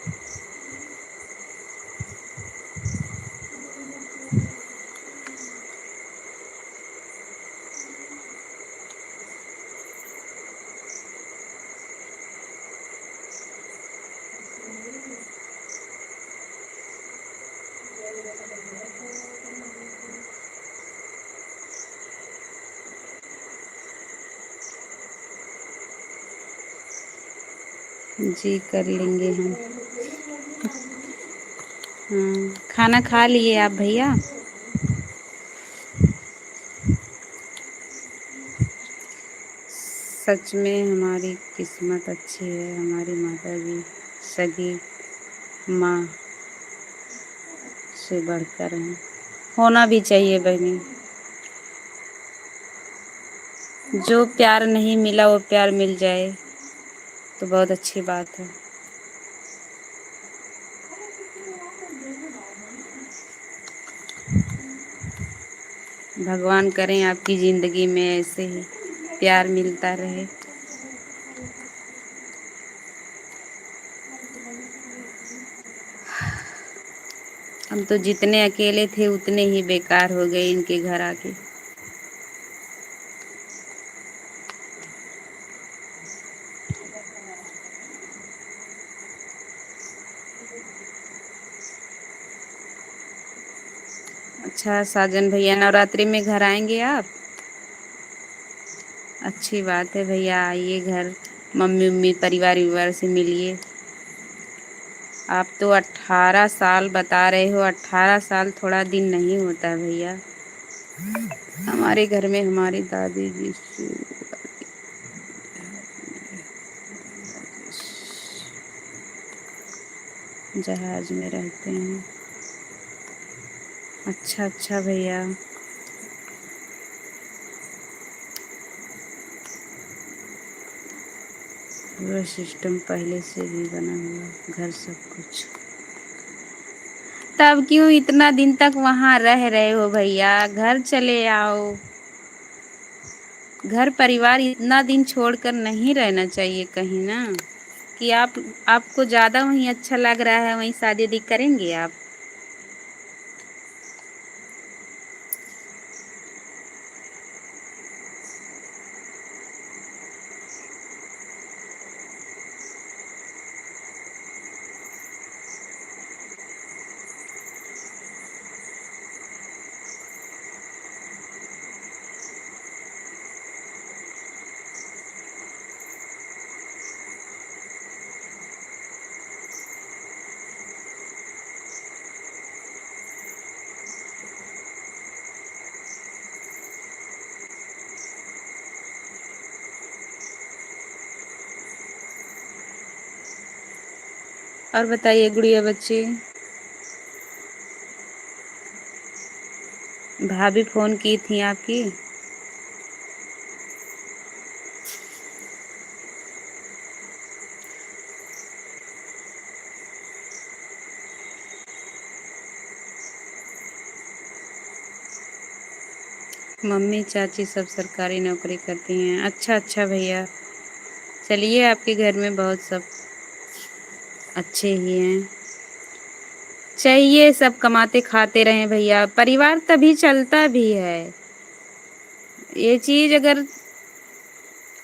जी कर लेंगे हम। हाँ, खाना खा लिए आप भैया? सच में हमारी किस्मत अच्छी है, हमारी माता जी सगी माँ से बढ़कर हैं। होना भी चाहिए बहनी। जो प्यार नहीं मिला वो प्यार मिल जाए तो बहुत अच्छी बात है। भगवान करें आपकी ज़िंदगी में ऐसे ही प्यार मिलता रहे। हम तो जितने अकेले थे उतने ही बेकार हो गए इनके घर आके। अच्छा साजन भैया, नवरात्रि में घर आएंगे आप? अच्छी बात है भैया, आइए घर, मम्मी उम्मी परिवार विवार से मिलिए। आप तो 18 साल बता रहे हो, 18 साल थोड़ा दिन नहीं होता है भैया। हमारे घर में हमारी दादी जी जहाज में रहते हैं। अच्छा अच्छा भैया। पूरा सिस्टम पहले से भी बना हुआ, घर सब कुछ। तब क्यों इतना दिन तक वहाँ रह रहे हो भैया? घर चले आओ। घर परिवार इतना दिन छोड़कर नहीं रहना चाहिए कहीं ना, कि आपको ज़्यादा वहीं अच्छा लग रहा है, वहीं शादी वादी करेंगे आप। और बताइए गुड़िया बच्ची, भाभी फोन की थी आपकी? मम्मी चाची सब सरकारी नौकरी करती हैं। अच्छा अच्छा भैया, चलिए आपके घर में बहुत सब अच्छे ही हैं। चाहिए सब कमाते खाते रहें भैया, परिवार तभी चलता भी है। ये चीज़ अगर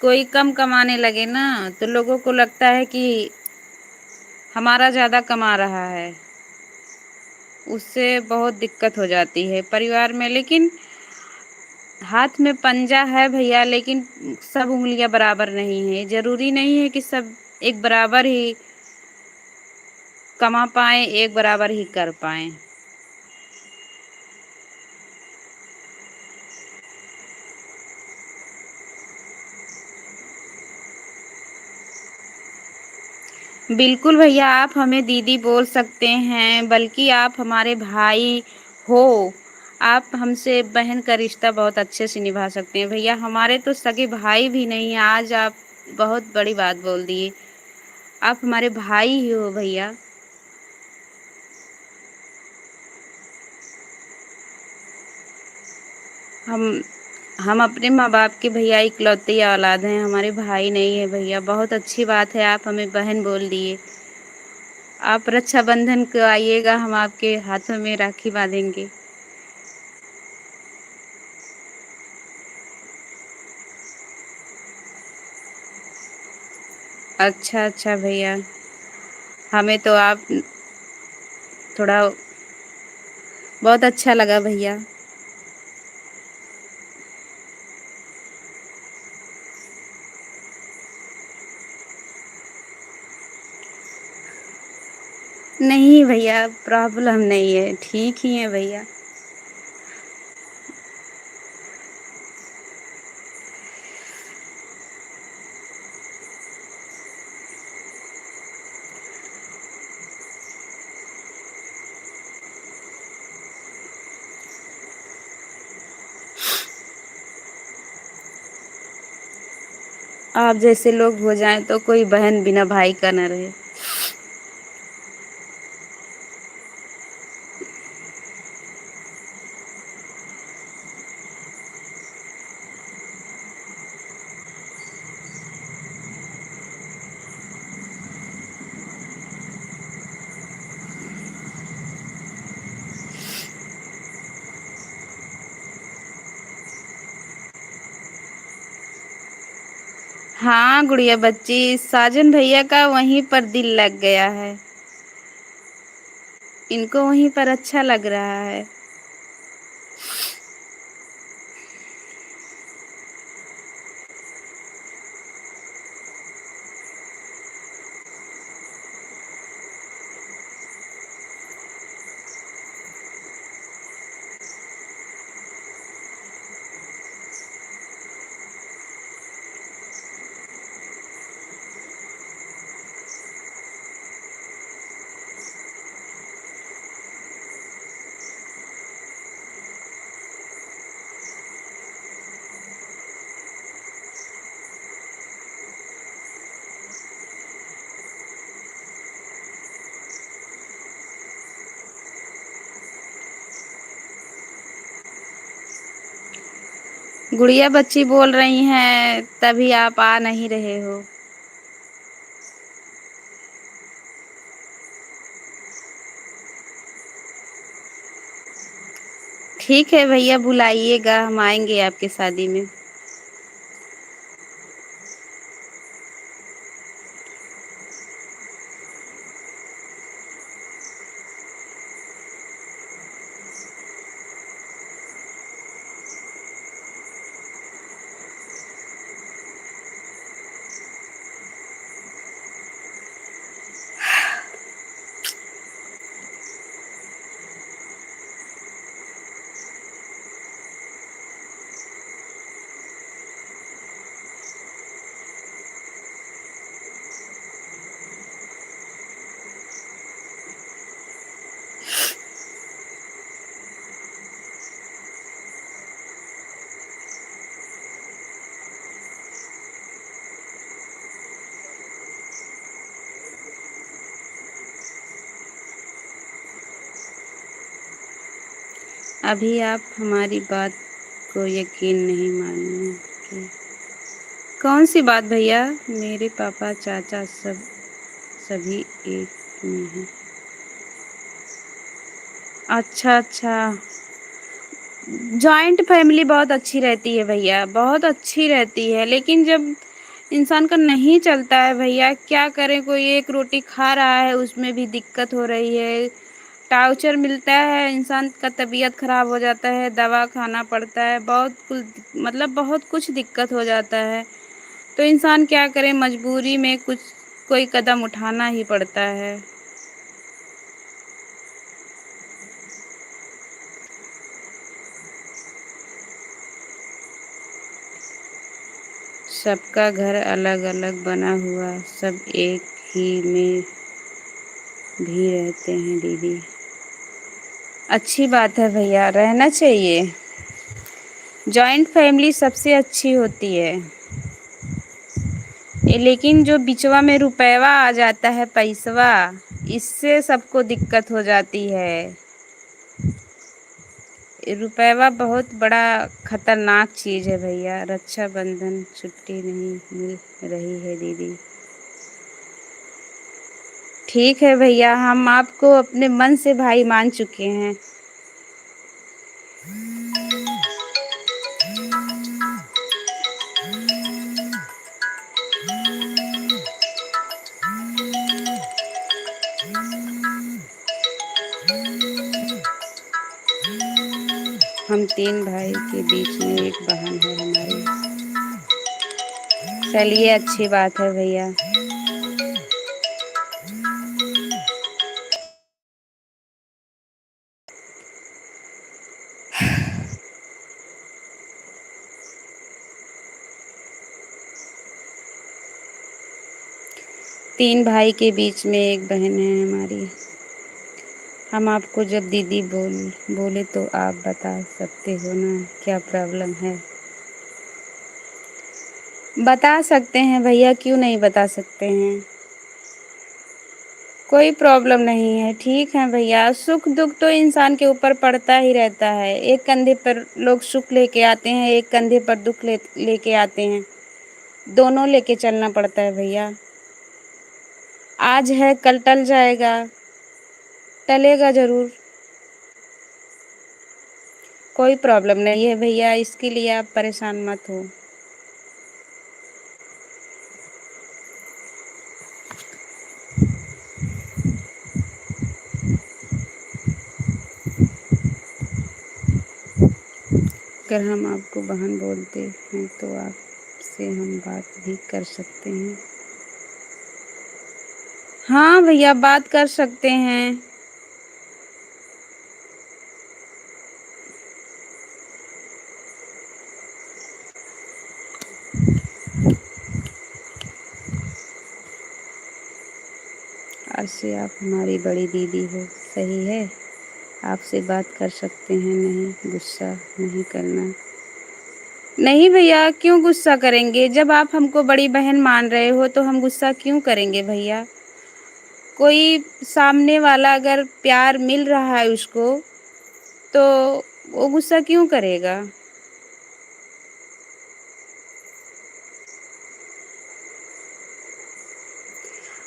कोई कम कमाने लगे ना, तो लोगों को लगता है कि हमारा ज़्यादा कमा रहा है, उससे बहुत दिक्कत हो जाती है परिवार में। लेकिन हाथ में पंजा है भैया, लेकिन सब उंगलियां बराबर नहीं है। जरूरी नहीं है कि सब एक बराबर ही कमा पाए, एक बराबर ही कर पाए। बिल्कुल भैया, आप हमें दीदी बोल सकते हैं, बल्कि आप हमारे भाई हो। आप हमसे बहन का रिश्ता बहुत अच्छे से निभा सकते हैं भैया। हमारे तो सगे भाई भी नहीं हैं। आज आप बहुत बड़ी बात बोल दिए। आप हमारे भाई ही हो भैया। हम हम अपने माँ बाप के भैया इकलौते औलाद हैं, हमारे भाई नहीं है भैया। बहुत अच्छी बात है, आप हमें बहन बोल दिए। आप रक्षाबंधन को आइएगा, हम आपके हाथों में राखी बांधेंगे। अच्छा अच्छा भैया, हमें तो आप थोड़ा बहुत अच्छा लगा भैया। नहीं भैया, प्रॉब्लम नहीं है, ठीक ही है भैया। आप जैसे लोग हो जाएं तो कोई बहन बिना भाई का न रहे। हाँ गुड़िया बच्ची, साजन भैया का वहीं पर दिल लग गया है। इनको वहीं पर अच्छा लग रहा है। गुड़िया बच्ची बोल रही हैं तभी आप आ नहीं रहे हो। ठीक है भैया, बुलाइएगा, हम आएंगे आपके शादी में। अभी आप हमारी बात को यकीन नहीं मानेंगे। कौन सी बात भैया? मेरे पापा चाचा सभी एक में हैं। अच्छा अच्छा। जॉइंट फैमिली बहुत अच्छी रहती है भैया, बहुत अच्छी रहती है, लेकिन जब इंसान का नहीं चलता है भैया, क्या करें? कोई एक रोटी खा रहा है उसमें भी दिक्कत हो रही है, टार्चर मिलता है, इंसान का तबीयत खराब हो जाता है, दवा खाना पड़ता है, बहुत कुछ मतलब बहुत कुछ दिक्कत हो जाता है। तो इंसान क्या करे, मजबूरी में कुछ कोई कदम उठाना ही पड़ता है। सबका घर अलग अलग बना हुआ, सब एक ही में भी रहते हैं दीदी। अच्छी बात है भैया, रहना चाहिए। जॉइंट फैमिली सबसे अच्छी होती है। लेकिन जो बिचवा में रुपैवा आ जाता है, पैसवा, इससे सबको दिक्कत हो जाती है। रुपैवा बहुत बड़ा खतरनाक चीज़ है भैया। रक्षाबंधन छुट्टी नहीं मिल रही है दीदी। ठीक है भैया, हम आपको अपने मन से भाई मान चुके हैं। हम 3 भाई के बीच में एक बहन है हमारी। चलिए, अच्छी बात है भैया। 3 भाई के बीच में एक बहन है हमारी। हम आपको जब दीदी बोले तो आप बता सकते हो ना क्या प्रॉब्लम है? बता सकते हैं भैया, क्यों नहीं बता सकते हैं? कोई प्रॉब्लम नहीं है। ठीक है भैया, सुख दुख तो इंसान के ऊपर पड़ता ही रहता है। एक कंधे पर लोग सुख लेके आते हैं, एक कंधे पर दुख लेके आते हैं। दोनों लेके चलना पड़ता है भैया। आज है कल टल जाएगा, टलेगा ज़रूर। कोई प्रॉब्लम नहीं है भैया, इसके लिए आप परेशान मत हो। अगर हम आपको बहन बोलते हैं तो आपसे हम बात भी कर सकते हैं। हाँ भैया, बात कर सकते हैं। आज से आप हमारी बड़ी दीदी हो, सही है? आपसे बात कर सकते हैं, नहीं गुस्सा नहीं करना। नहीं भैया, क्यों गुस्सा करेंगे? जब आप हमको बड़ी बहन मान रहे हो तो हम गुस्सा क्यों करेंगे भैया? कोई सामने वाला अगर प्यार मिल रहा है उसको, तो वो गुस्सा क्यों करेगा?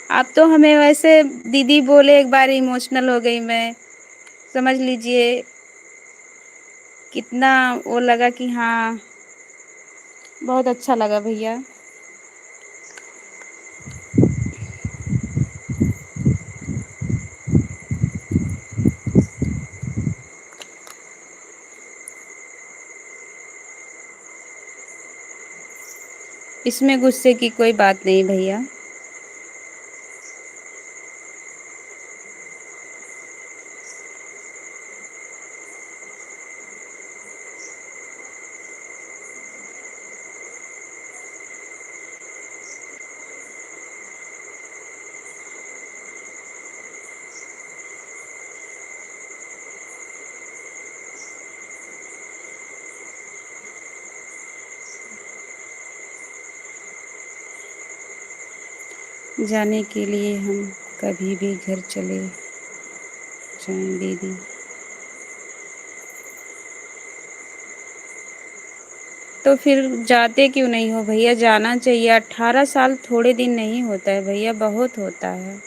आप तो हमें वैसे दीदी बोले एक बार इमोशनल हो गई मैं, समझ लीजिए कितना वो लगा कि हाँ बहुत अच्छा लगा भैया। इसमें गुस्से की कोई बात नहीं भैया। जाने के लिए हम कभी भी घर चले जाएं दीदी। तो फिर जाते क्यों नहीं हो भैया, जाना चाहिए। 18 साल थोड़े दिन नहीं होता है भैया, बहुत होता है।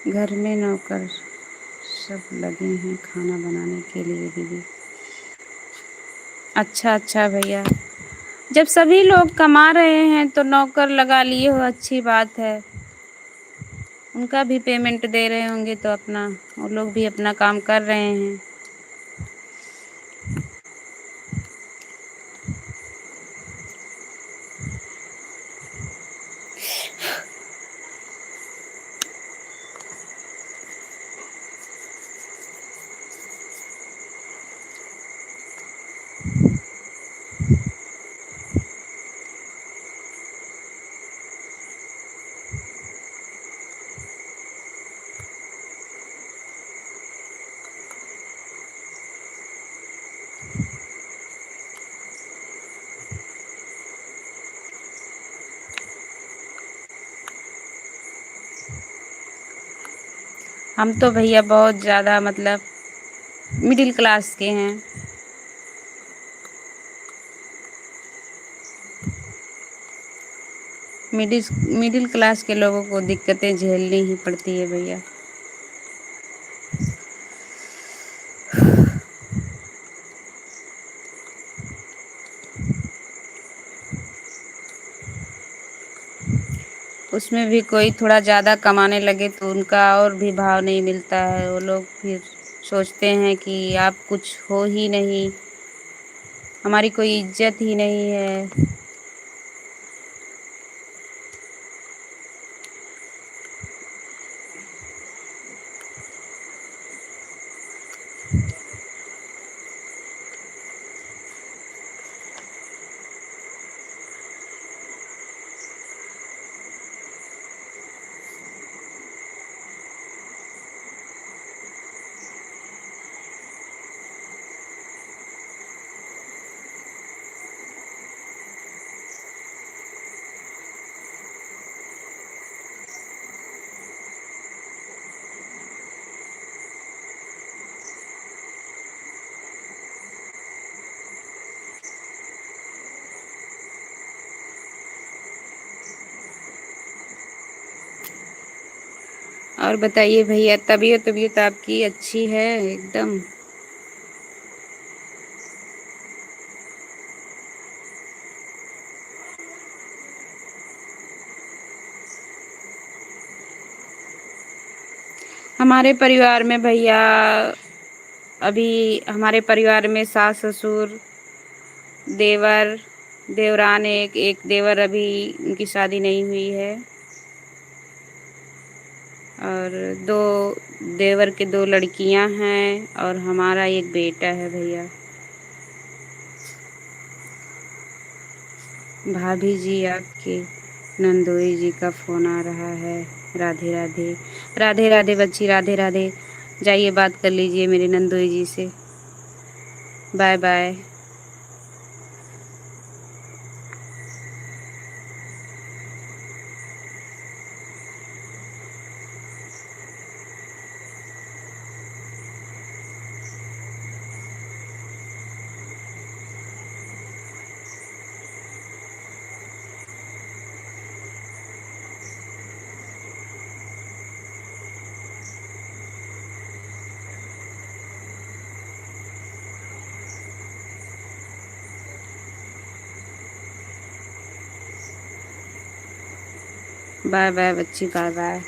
घर में नौकर सब लगे हैं खाना बनाने के लिए दीदी। अच्छा अच्छा भैया, जब सभी लोग कमा रहे हैं तो नौकर लगा लिए हो, अच्छी बात है। उनका भी पेमेंट दे रहे होंगे तो अपना वो लोग भी अपना काम कर रहे हैं। हम तो भैया बहुत ज़्यादा मतलब मिडिल क्लास के हैं। मिडिल मिडिल क्लास के लोगों को दिक्कतें झेलनी ही पड़ती है भैया। उसमें भी कोई थोड़ा ज़्यादा कमाने लगे तो उनका और भी भाव नहीं मिलता है। वो लोग फिर सोचते हैं कि आप कुछ हो ही नहीं, हमारी कोई इज्जत ही नहीं है। और बताइए भैया, तबीयत तबीयत आपकी अच्छी है एकदम? हमारे परिवार में भैया, अभी हमारे परिवार में सास ससुर, देवर, देवरान, एक एक देवर, अभी उनकी शादी नहीं हुई है। और दो देवर के दो लड़कियां हैं और हमारा एक बेटा है भैया। भाभी जी आपके नंदोई जी का फ़ोन आ रहा है। राधे राधे। राधे राधे बच्ची, राधे राधे। जाइए बात कर लीजिए मेरे नंदोई जी से। Bye bye. बाय बाय बच्ची, बाय बाय।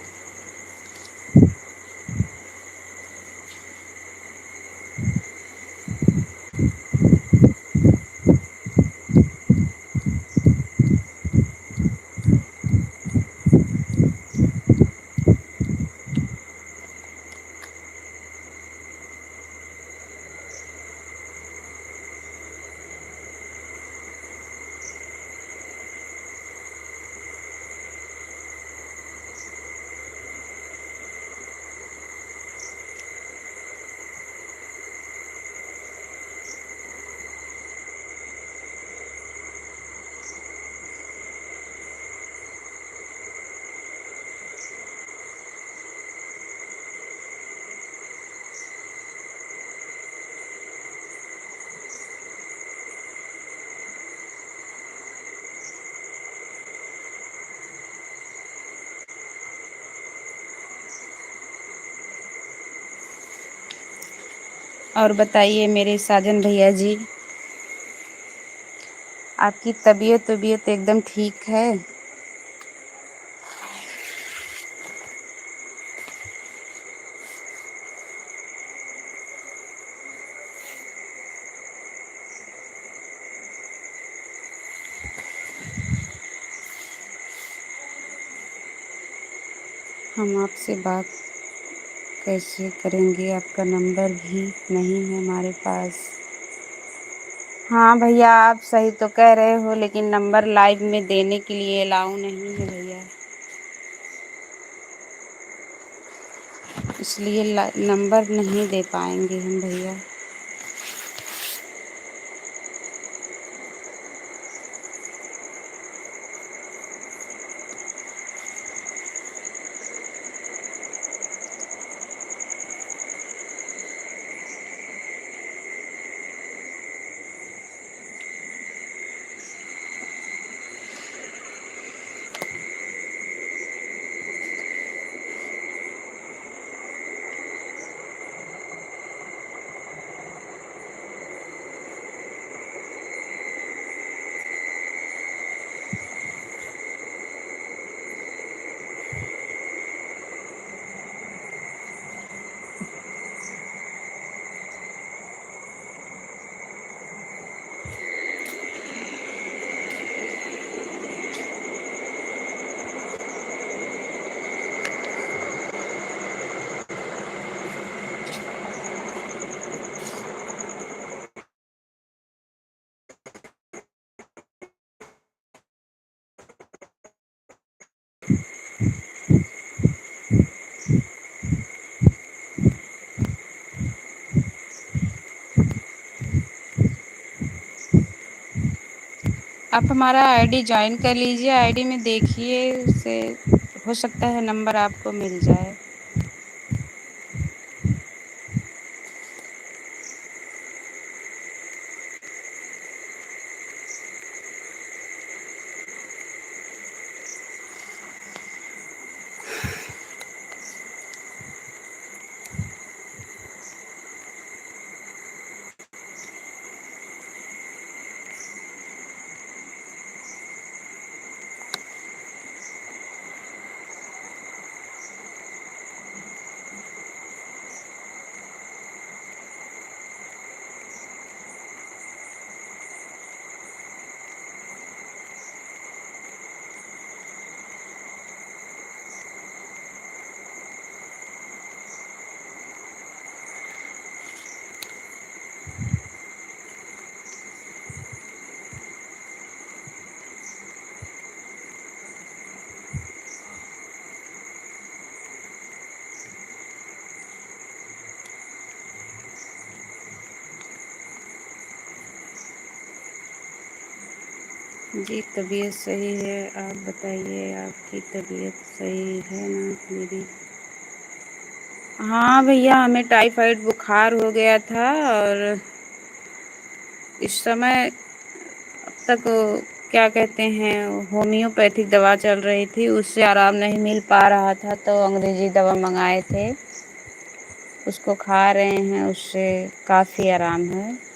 और बताइए मेरे साजन भैया जी, आपकी तबीयत तबीयत एकदम ठीक है? हम आपसे बात कैसे करेंगे? आपका नंबर भी नहीं है हमारे पास। हाँ भैया, आप सही तो कह रहे हो, लेकिन नंबर लाइव में देने के लिए अलाउ नहीं है भैया, इसलिए नंबर नहीं दे पाएंगे हम भैया। आप हमारा आईडी ज्वाइन कर लीजिए, आईडी में देखिए, उससे हो सकता है नंबर आपको मिल जाए। जी तबीयत सही है। आप बताइए, आपकी तबीयत सही है ना मेरी? हाँ भैया, हमें टाइफाइड बुखार हो गया था और इस समय अब तक क्या कहते हैं, होम्योपैथिक दवा चल रही थी, उससे आराम नहीं मिल पा रहा था, तो अंग्रेजी दवा मंगाए थे, उसको खा रहे हैं, उससे काफ़ी आराम है।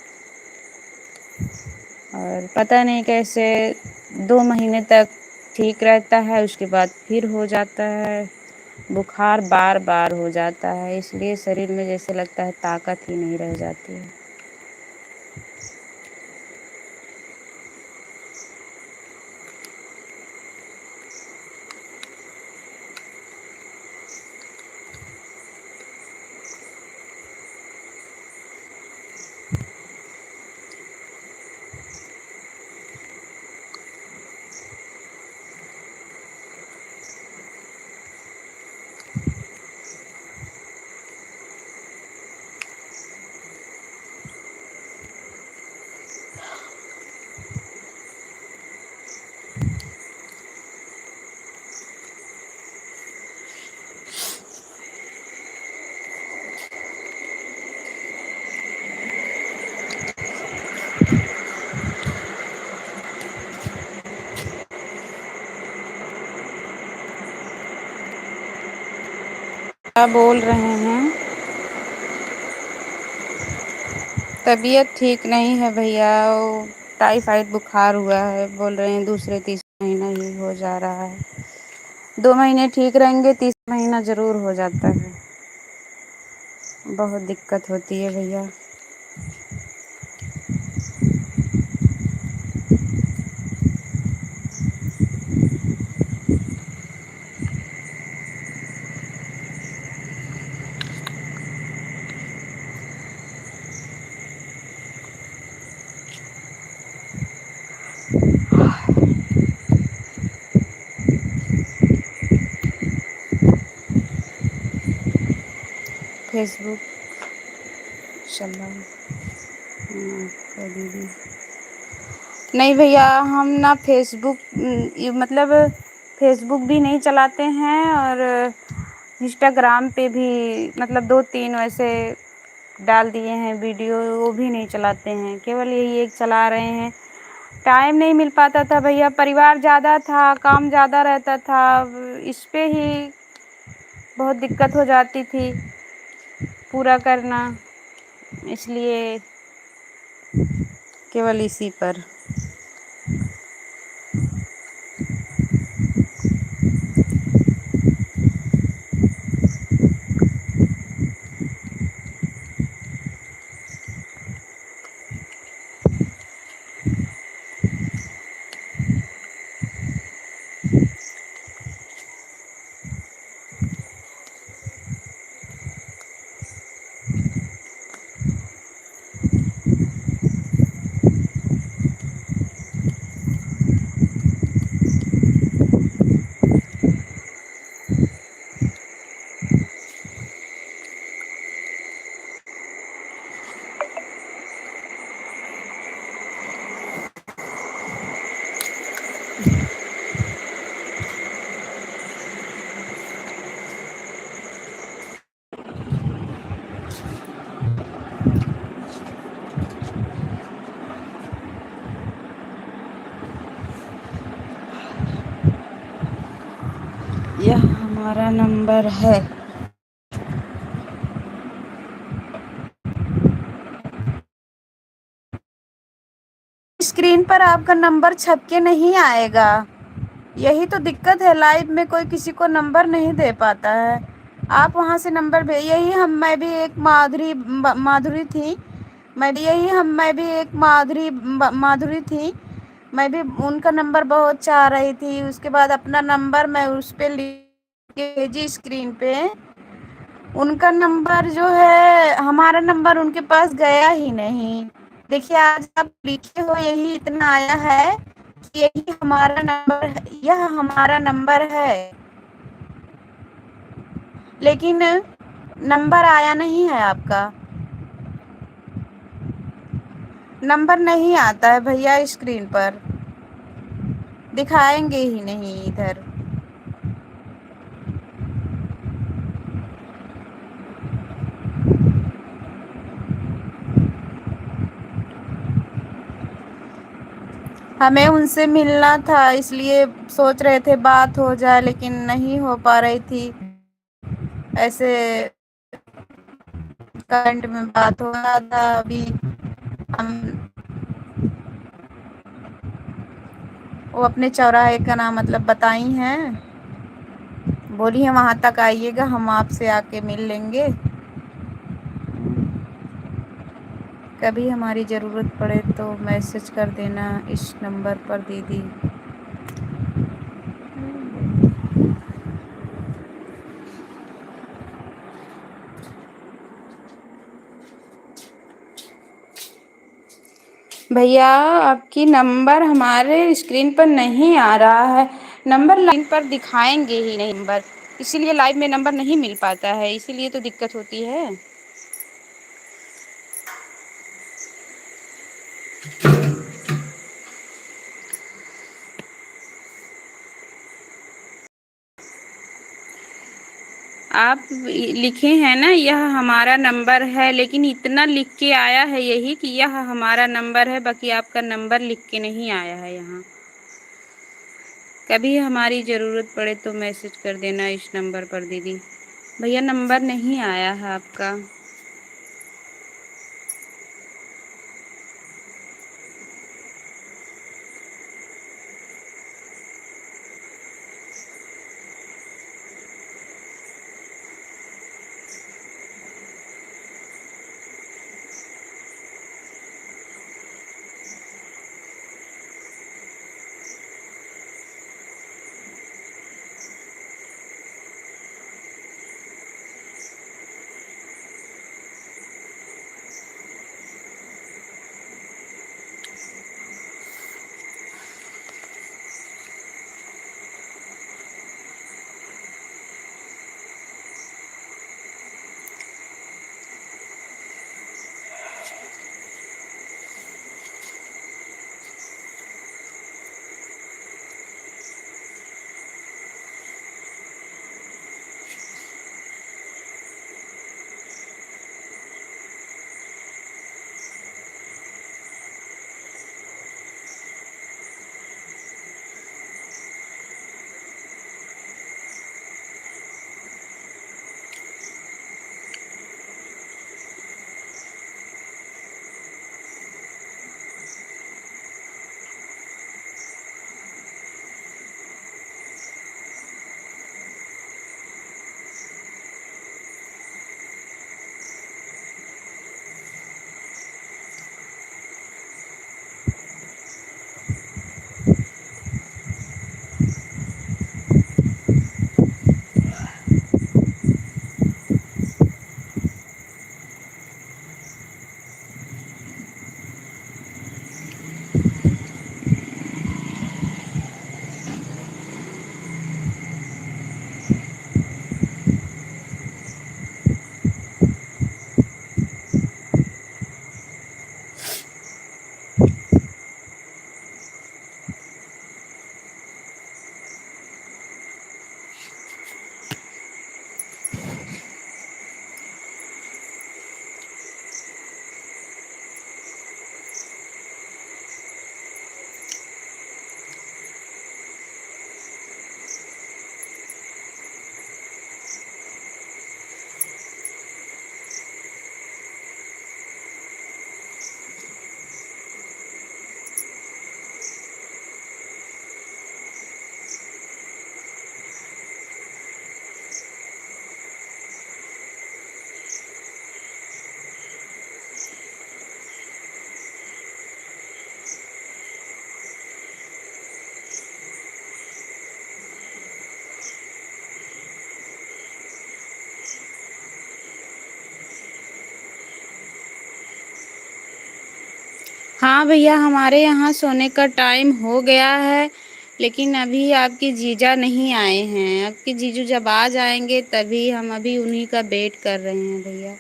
और पता नहीं कैसे 2 महीने तक ठीक रहता है, उसके बाद फिर हो जाता है बुखार, बार बार हो जाता है, इसलिए शरीर में जैसे लगता है ताकत ही नहीं रह जाती है। क्या बोल रहे हैं? तबीयत ठीक नहीं है भैया, वो टाइफाइड बुखार हुआ है, बोल रहे हैं दूसरे तीसरे महीना ही हो जा रहा है। 2 महीने ठीक रहेंगे, तीसरा महीना ज़रूर हो जाता है। बहुत दिक्कत होती है भैया। फेसबुक चला, हाँ, कभी भी नहीं भैया, हम ना फेसबुक मतलब फेसबुक भी नहीं चलाते हैं, और इंस्टाग्राम पे भी मतलब 2-3 वैसे डाल दिए हैं वीडियो, वो भी नहीं चलाते हैं, केवल यही एक चला रहे हैं। टाइम नहीं मिल पाता था भैया, परिवार ज़्यादा था, काम ज़्यादा रहता था, इस पे ही बहुत दिक्कत हो जाती थी पूरा करना, इसलिए केवल इसी पर। यह हमारा नंबर है। स्क्रीन पर आपका नंबर छप के नहीं आएगा, यही तो दिक्कत है, लाइव में कोई किसी को नंबर नहीं दे पाता है। आप वहां से नंबर भेज, यही हम मैं भी एक माधुरी थी, मैं भी एक माधुरी थी, मैं भी उनका नंबर बहुत चाह रही थी, उसके बाद अपना नंबर मैं उस पे लिख के भेजी स्क्रीन पे, उनका नंबर जो है, हमारा नंबर उनके पास गया ही नहीं। देखिए आज आप लिखे हो, यही इतना आया है कि यही हमारा नंबर है, यह हमारा नंबर है, लेकिन नंबर आया नहीं है आपका। नंबर नहीं आता है भैया स्क्रीन पर। दिखाएंगे ही नहीं इधर। हमें उनसे मिलना था, इसलिए सोच रहे थे बात हो जाए, लेकिन नहीं हो पा रही थी। ऐसे करंट में बात हो रहा था अभी। हम वो अपने चौराहे का नाम मतलब बताई हैं, बोली है वहां तक आइएगा, हम आपसे आके मिल लेंगे। कभी हमारी ज़रूरत पड़े तो मैसेज कर देना इस नंबर पर दीदी। भैया आपकी नंबर हमारे स्क्रीन पर नहीं आ रहा है। नंबर लाइन पर दिखाएंगे ही नहीं नंबर, इसीलिए लाइव में नंबर नहीं मिल पाता है, इसीलिए तो दिक्कत होती है। आप लिखे हैं ना यह हमारा नंबर है, लेकिन इतना लिख के आया है यही कि यह हमारा नंबर है, बाकी आपका नंबर लिख के नहीं आया है यहाँ। कभी हमारी ज़रूरत पड़े तो मैसेज कर देना इस नंबर पर दीदी। भैया नंबर नहीं आया है आपका। हाँ भैया हमारे यहाँ सोने का टाइम हो गया है, लेकिन अभी आपके जीजा नहीं आए हैं। आपके जीजू जब आ जाएंगे तभी, हम अभी उन्हीं का वेट कर रहे हैं भैया।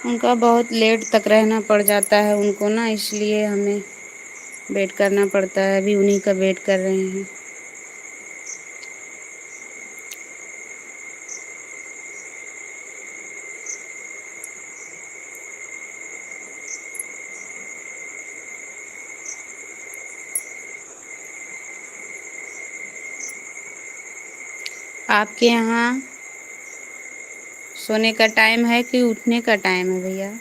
उनका बहुत लेट तक रहना पड़ जाता है उनको ना, इसलिए हमें वेट करना पड़ता है। अभी उन्हीं का वेट कर रहे हैं। आपके यहाँ सोने का टाइम है कि उठने का टाइम है भैया?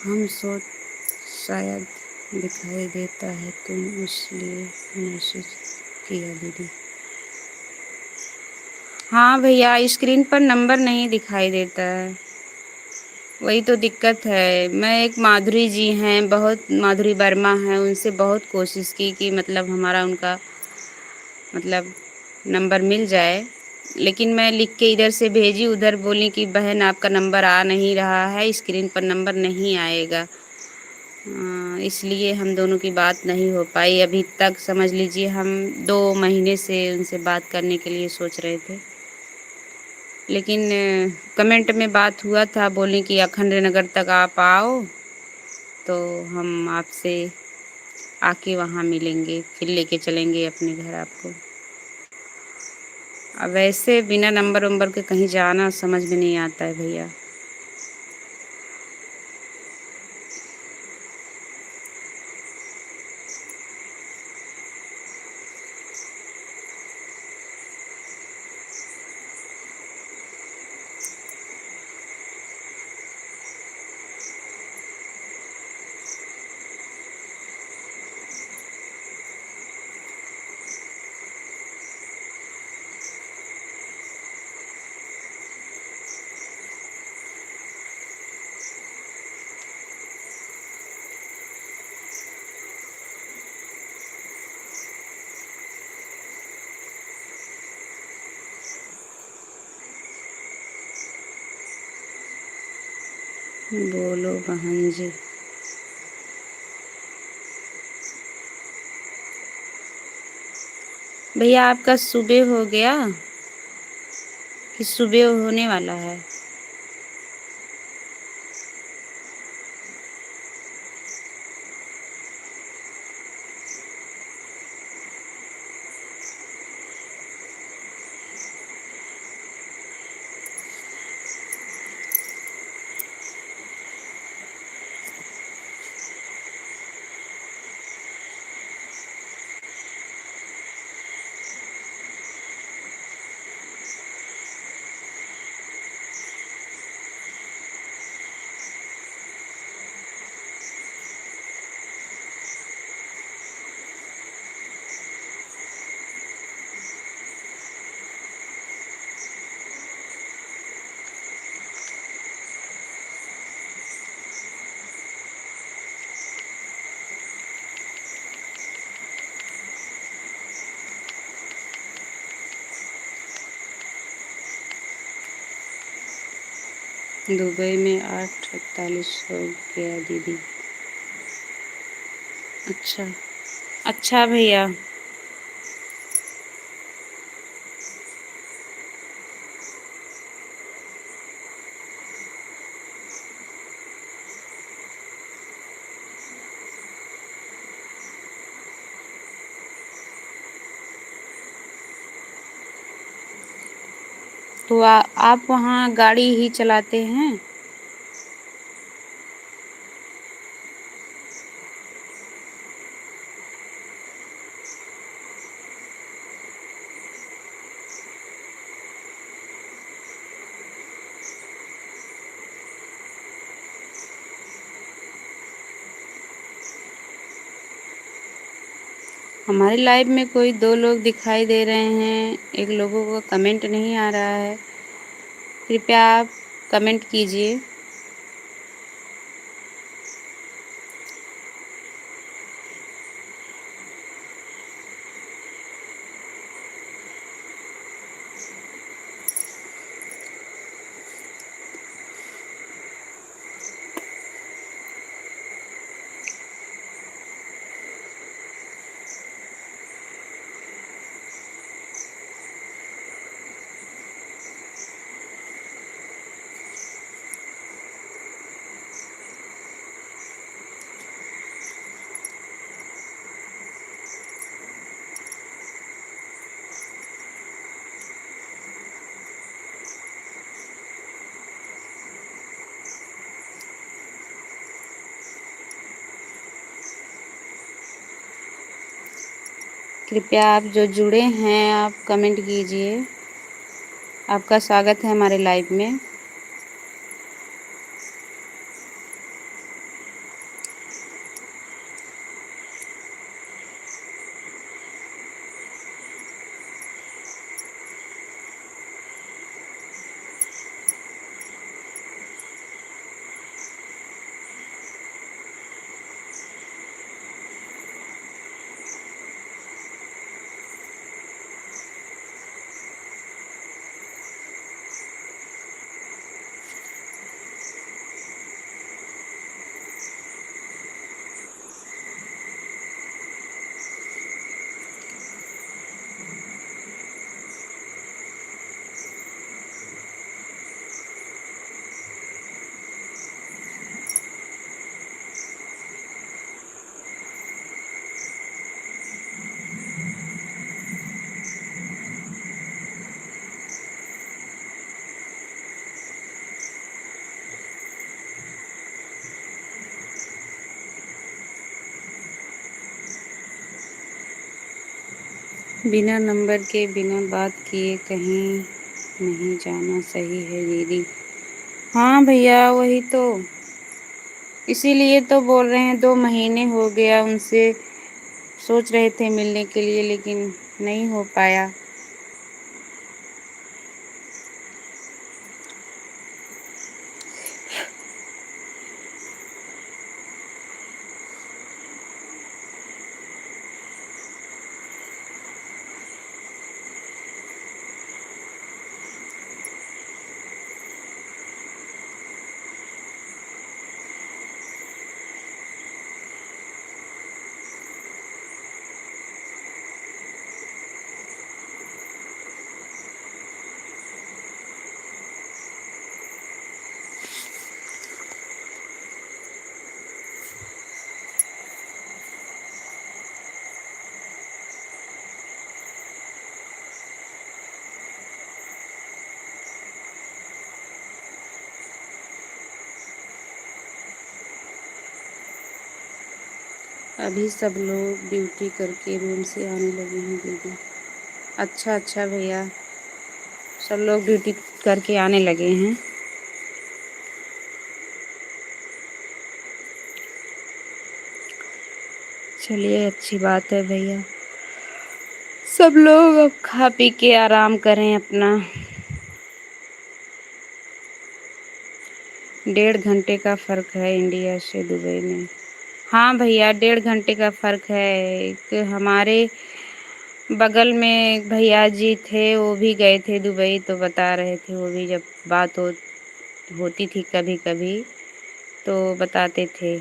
हम सोच शायद दिखाई देता है तुम, इसलिए मैसेज किया दीदी। हाँ भैया, स्क्रीन पर नंबर नहीं दिखाई देता है, वही तो दिक्कत है। मैं एक माधुरी जी हैं, बहुत माधुरी वर्मा हैं, उनसे बहुत कोशिश की कि मतलब हमारा उनका मतलब नंबर मिल जाए, लेकिन मैं लिख के इधर से भेजी, उधर बोली कि बहन आपका नंबर आ नहीं रहा है, स्क्रीन पर नंबर नहीं आएगा। इसलिए हम दोनों की बात नहीं हो पाई अभी तक। समझ लीजिए हम 2 महीने से उनसे बात करने के लिए सोच रहे थे, लेकिन कमेंट में बात हुआ था, बोले कि अखंड नगर तक आप आओ तो हम आपसे आके वहाँ मिलेंगे, फिर लेके चलेंगे अपने घर आपको। अब वैसे बिना नंबर वंबर के कहीं जाना समझ में नहीं आता है भैया। बोलो बहन जी। भैया आपका सुबह हो गया कि सुबह होने वाला है? दुबई में 8:48 हो गया दीदी। अच्छा अच्छा भैया। तो आप वहाँ गाड़ी ही चलाते हैं? हमारे लाइव में कोई 2 लोग दिखाई दे रहे हैं, एक लोगों को कमेंट नहीं आ रहा है। कृपया आप कमेंट कीजिए। कृपया आप जो जुड़े हैं आप कमेंट कीजिए। आपका स्वागत है हमारे लाइव में। बिना नंबर के बिना बात किए कहीं नहीं जाना सही है दीदी। हाँ भैया, वही तो, इसीलिए तो बोल रहे हैं। 2 महीने हो गया उनसे सोच रहे थे मिलने के लिए, लेकिन नहीं हो पाया। अभी सब लोग ड्यूटी करके रूम से आने लगे हैं दीदी। अच्छा अच्छा भैया, सब लोग ड्यूटी करके आने लगे हैं। चलिए, अच्छी बात है भैया। सब लोग अब खा पी के आराम करें अपना। 1.5 घंटे का फ़र्क है इंडिया से दुबई में। हाँ भैया, 1.5 घंटे का फ़र्क है। एक हमारे बगल में एक भैया जी थे, वो भी गए थे दुबई, तो बता रहे थे वो भी, जब बात होती थी कभी कभी तो बताते थे।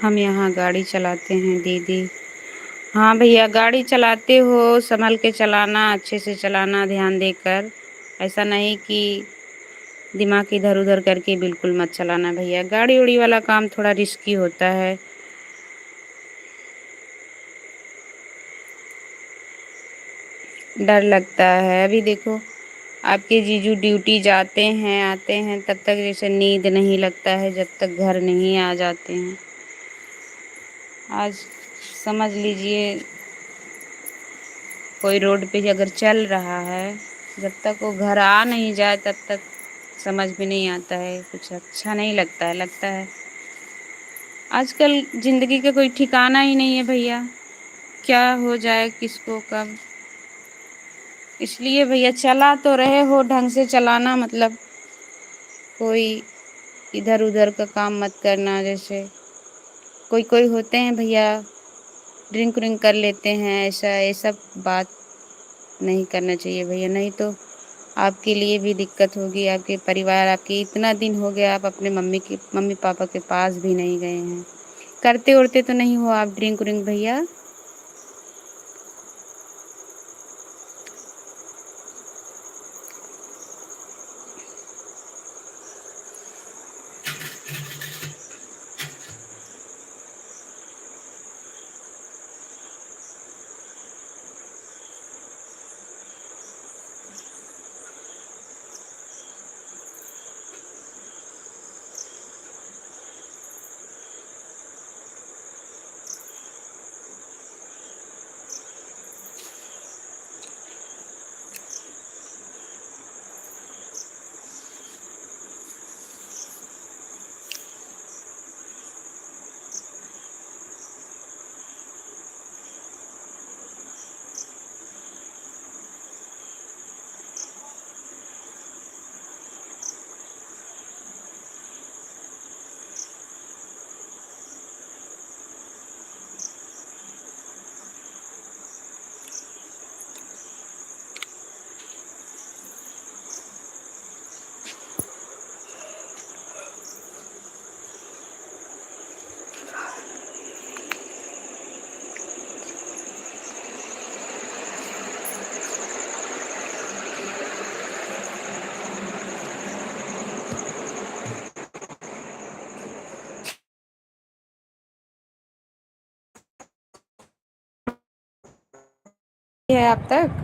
हम यहाँ गाड़ी चलाते हैं दीदी। हाँ भैया, गाड़ी चलाते हो संभल के चलाना, अच्छे से चलाना ध्यान देकर। ऐसा नहीं कि दिमाग इधर उधर करके बिल्कुल मत चलाना भैया। गाड़ी उड़ी वाला काम थोड़ा रिस्की होता है। डर लगता है। अभी देखो आपके जीजू ड्यूटी जाते हैं आते हैं, तब तक जैसे नींद नहीं लगता है जब तक घर नहीं आ जाते हैं। आज समझ लीजिए कोई रोड पे अगर चल रहा है, जब तक वो घर आ नहीं जाए तब तक समझ में नहीं आता है, कुछ अच्छा नहीं लगता है। लगता है आजकल ज़िंदगी का कोई ठिकाना ही नहीं है भैया, क्या हो जाए किसको कब। इसलिए भैया चला तो रहे हो ढंग से चलाना, मतलब कोई इधर उधर का काम मत करना। जैसे कोई कोई होते हैं भैया ड्रिंक व्रिंक कर लेते हैं, ऐसा ये सब बात नहीं करना चाहिए भैया, नहीं तो आपके लिए भी दिक्कत होगी। आपके परिवार, आपके इतना दिन हो गया आप अपने मम्मी पापा के पास भी नहीं गए हैं। करते उड़ते तो नहीं हो आप ड्रिंक व्रिंक भैया? है आप तक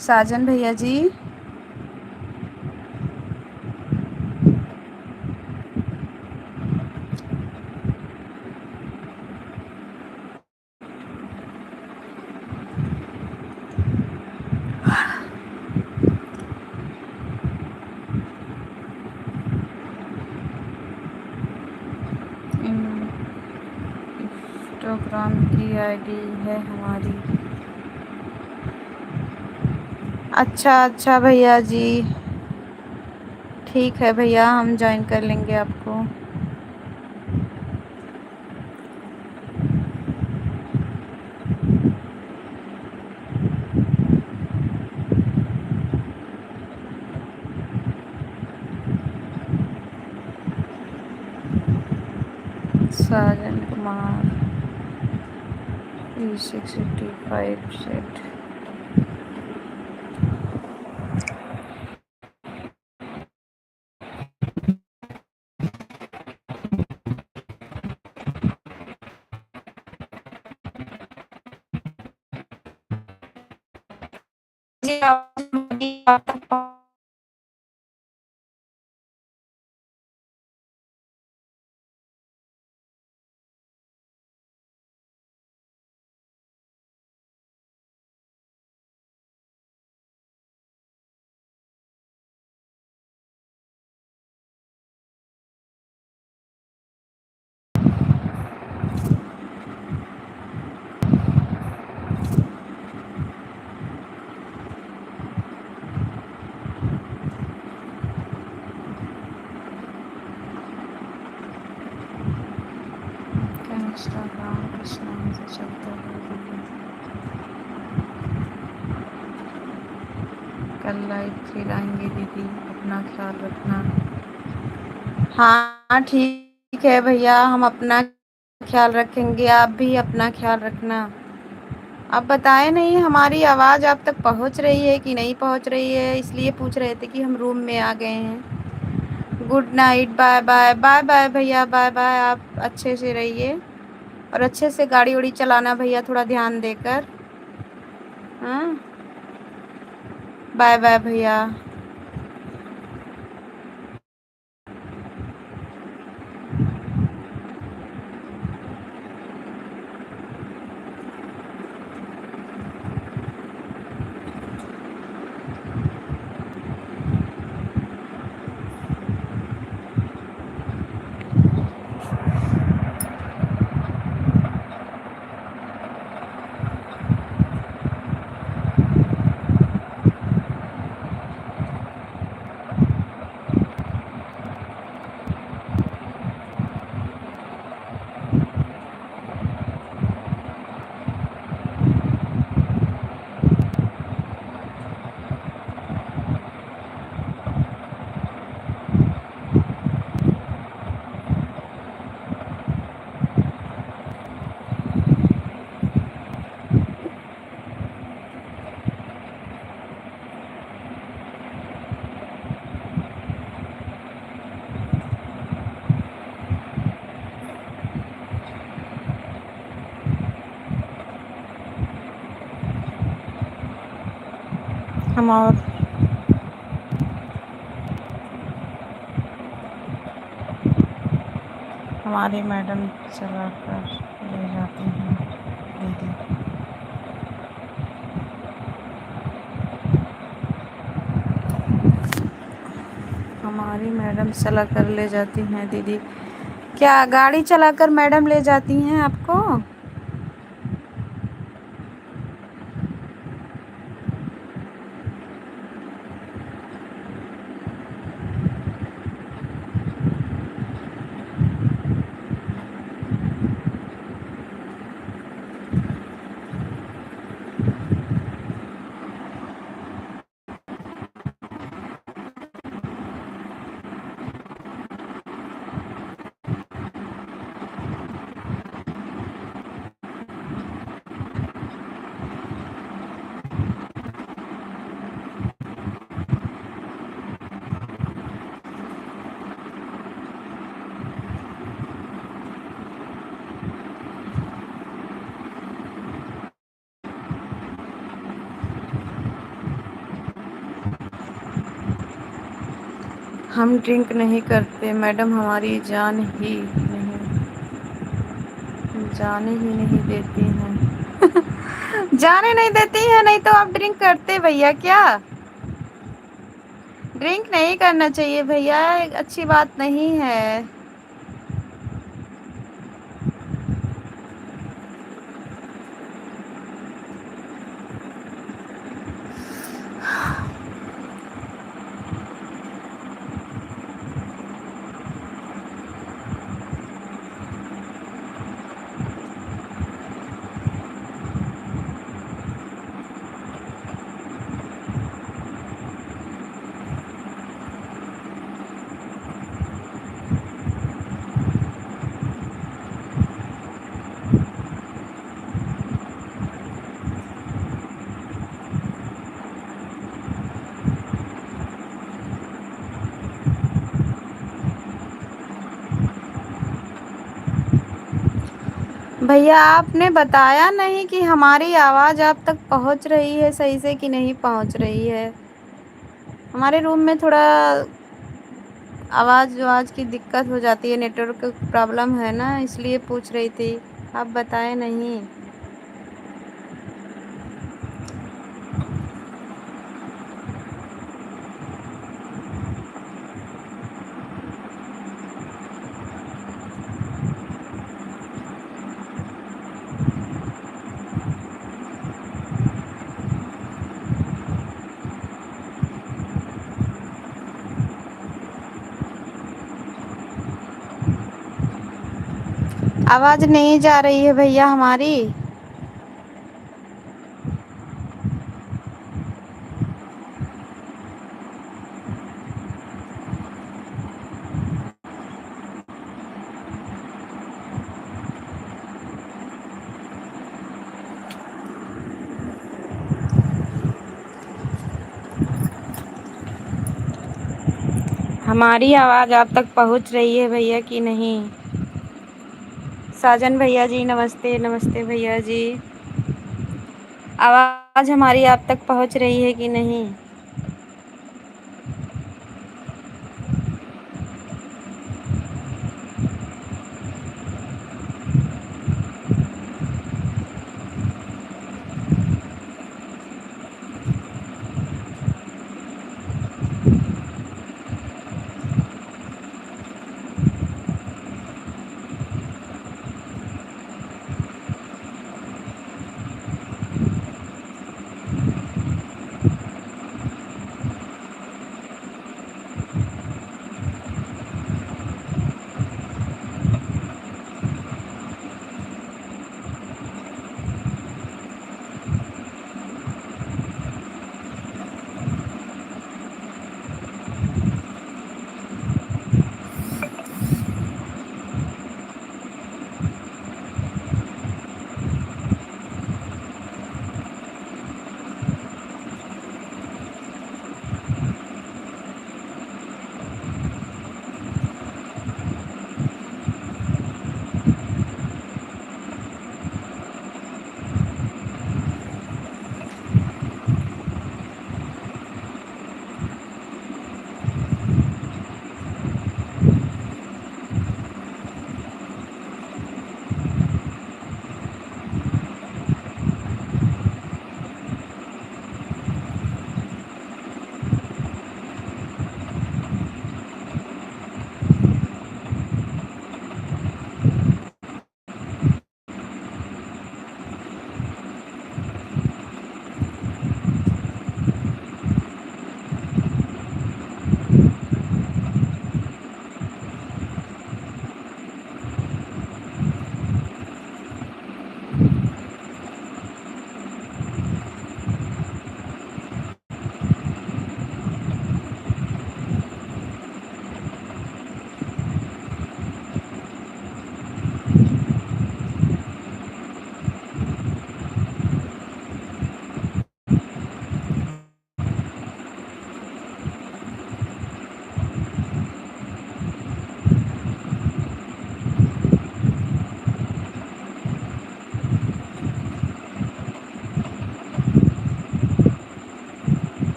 साजन भैया जी? इंस्टाग्राम की आईडी है हमारी। अच्छा अच्छा भैया जी, ठीक है भैया, हम ज्वाइन कर लेंगे आपको। साजन कुमार 685 सेट। जी आप इंस्टाग्राम किस नाम से चलता है दीदी? कल लाइव फिर आएंगे दीदी। अपना ख्याल रखना। हाँ ठीक है भैया, हम अपना ख्याल रखेंगे, आप भी अपना ख्याल रखना। आप बताएं नहीं, हमारी आवाज़ आप तक पहुंच रही है कि नहीं पहुंच रही है, इसलिए पूछ रहे थे कि हम रूम में आ गए हैं। Good night, bye bye, bye bye भैया, बाय बाय। आप अच्छे से रहिए और अच्छे से गाड़ी उड़ी चलाना भैया, थोड़ा ध्यान देकर। हाँ, बाय बाय भैया। हम और हमारी मैडम चला कर ले जाती हैं दीदी। हमारी मैडम चला कर ले जाती हैं दीदी। क्या गाड़ी चलाकर मैडम ले जाती हैं आपको? हम ड्रिंक नहीं करते मैडम, हमारी जाने ही नहीं देती हैं। जाने नहीं देती हैं, नहीं तो आप ड्रिंक करते भैया क्या? ड्रिंक नहीं करना चाहिए भैया, अच्छी बात नहीं है। भैया आपने बताया नहीं कि हमारी आवाज़ आप तक पहुंच रही है सही से कि नहीं पहुंच रही है। हमारे रूम में थोड़ा आवाज़ की दिक्कत हो जाती है, नेटवर्क प्रॉब्लम है ना, इसलिए पूछ रही थी। आप बताए नहीं। आवाज़ नहीं जा रही है भैया हमारी। हमारी आवाज़ आप तक पहुँच रही है भैया कि नहीं? साजन भैया जी नमस्ते, नमस्ते भैया जी। आवाज़ हमारी आप तक पहुँच रही है कि नहीं?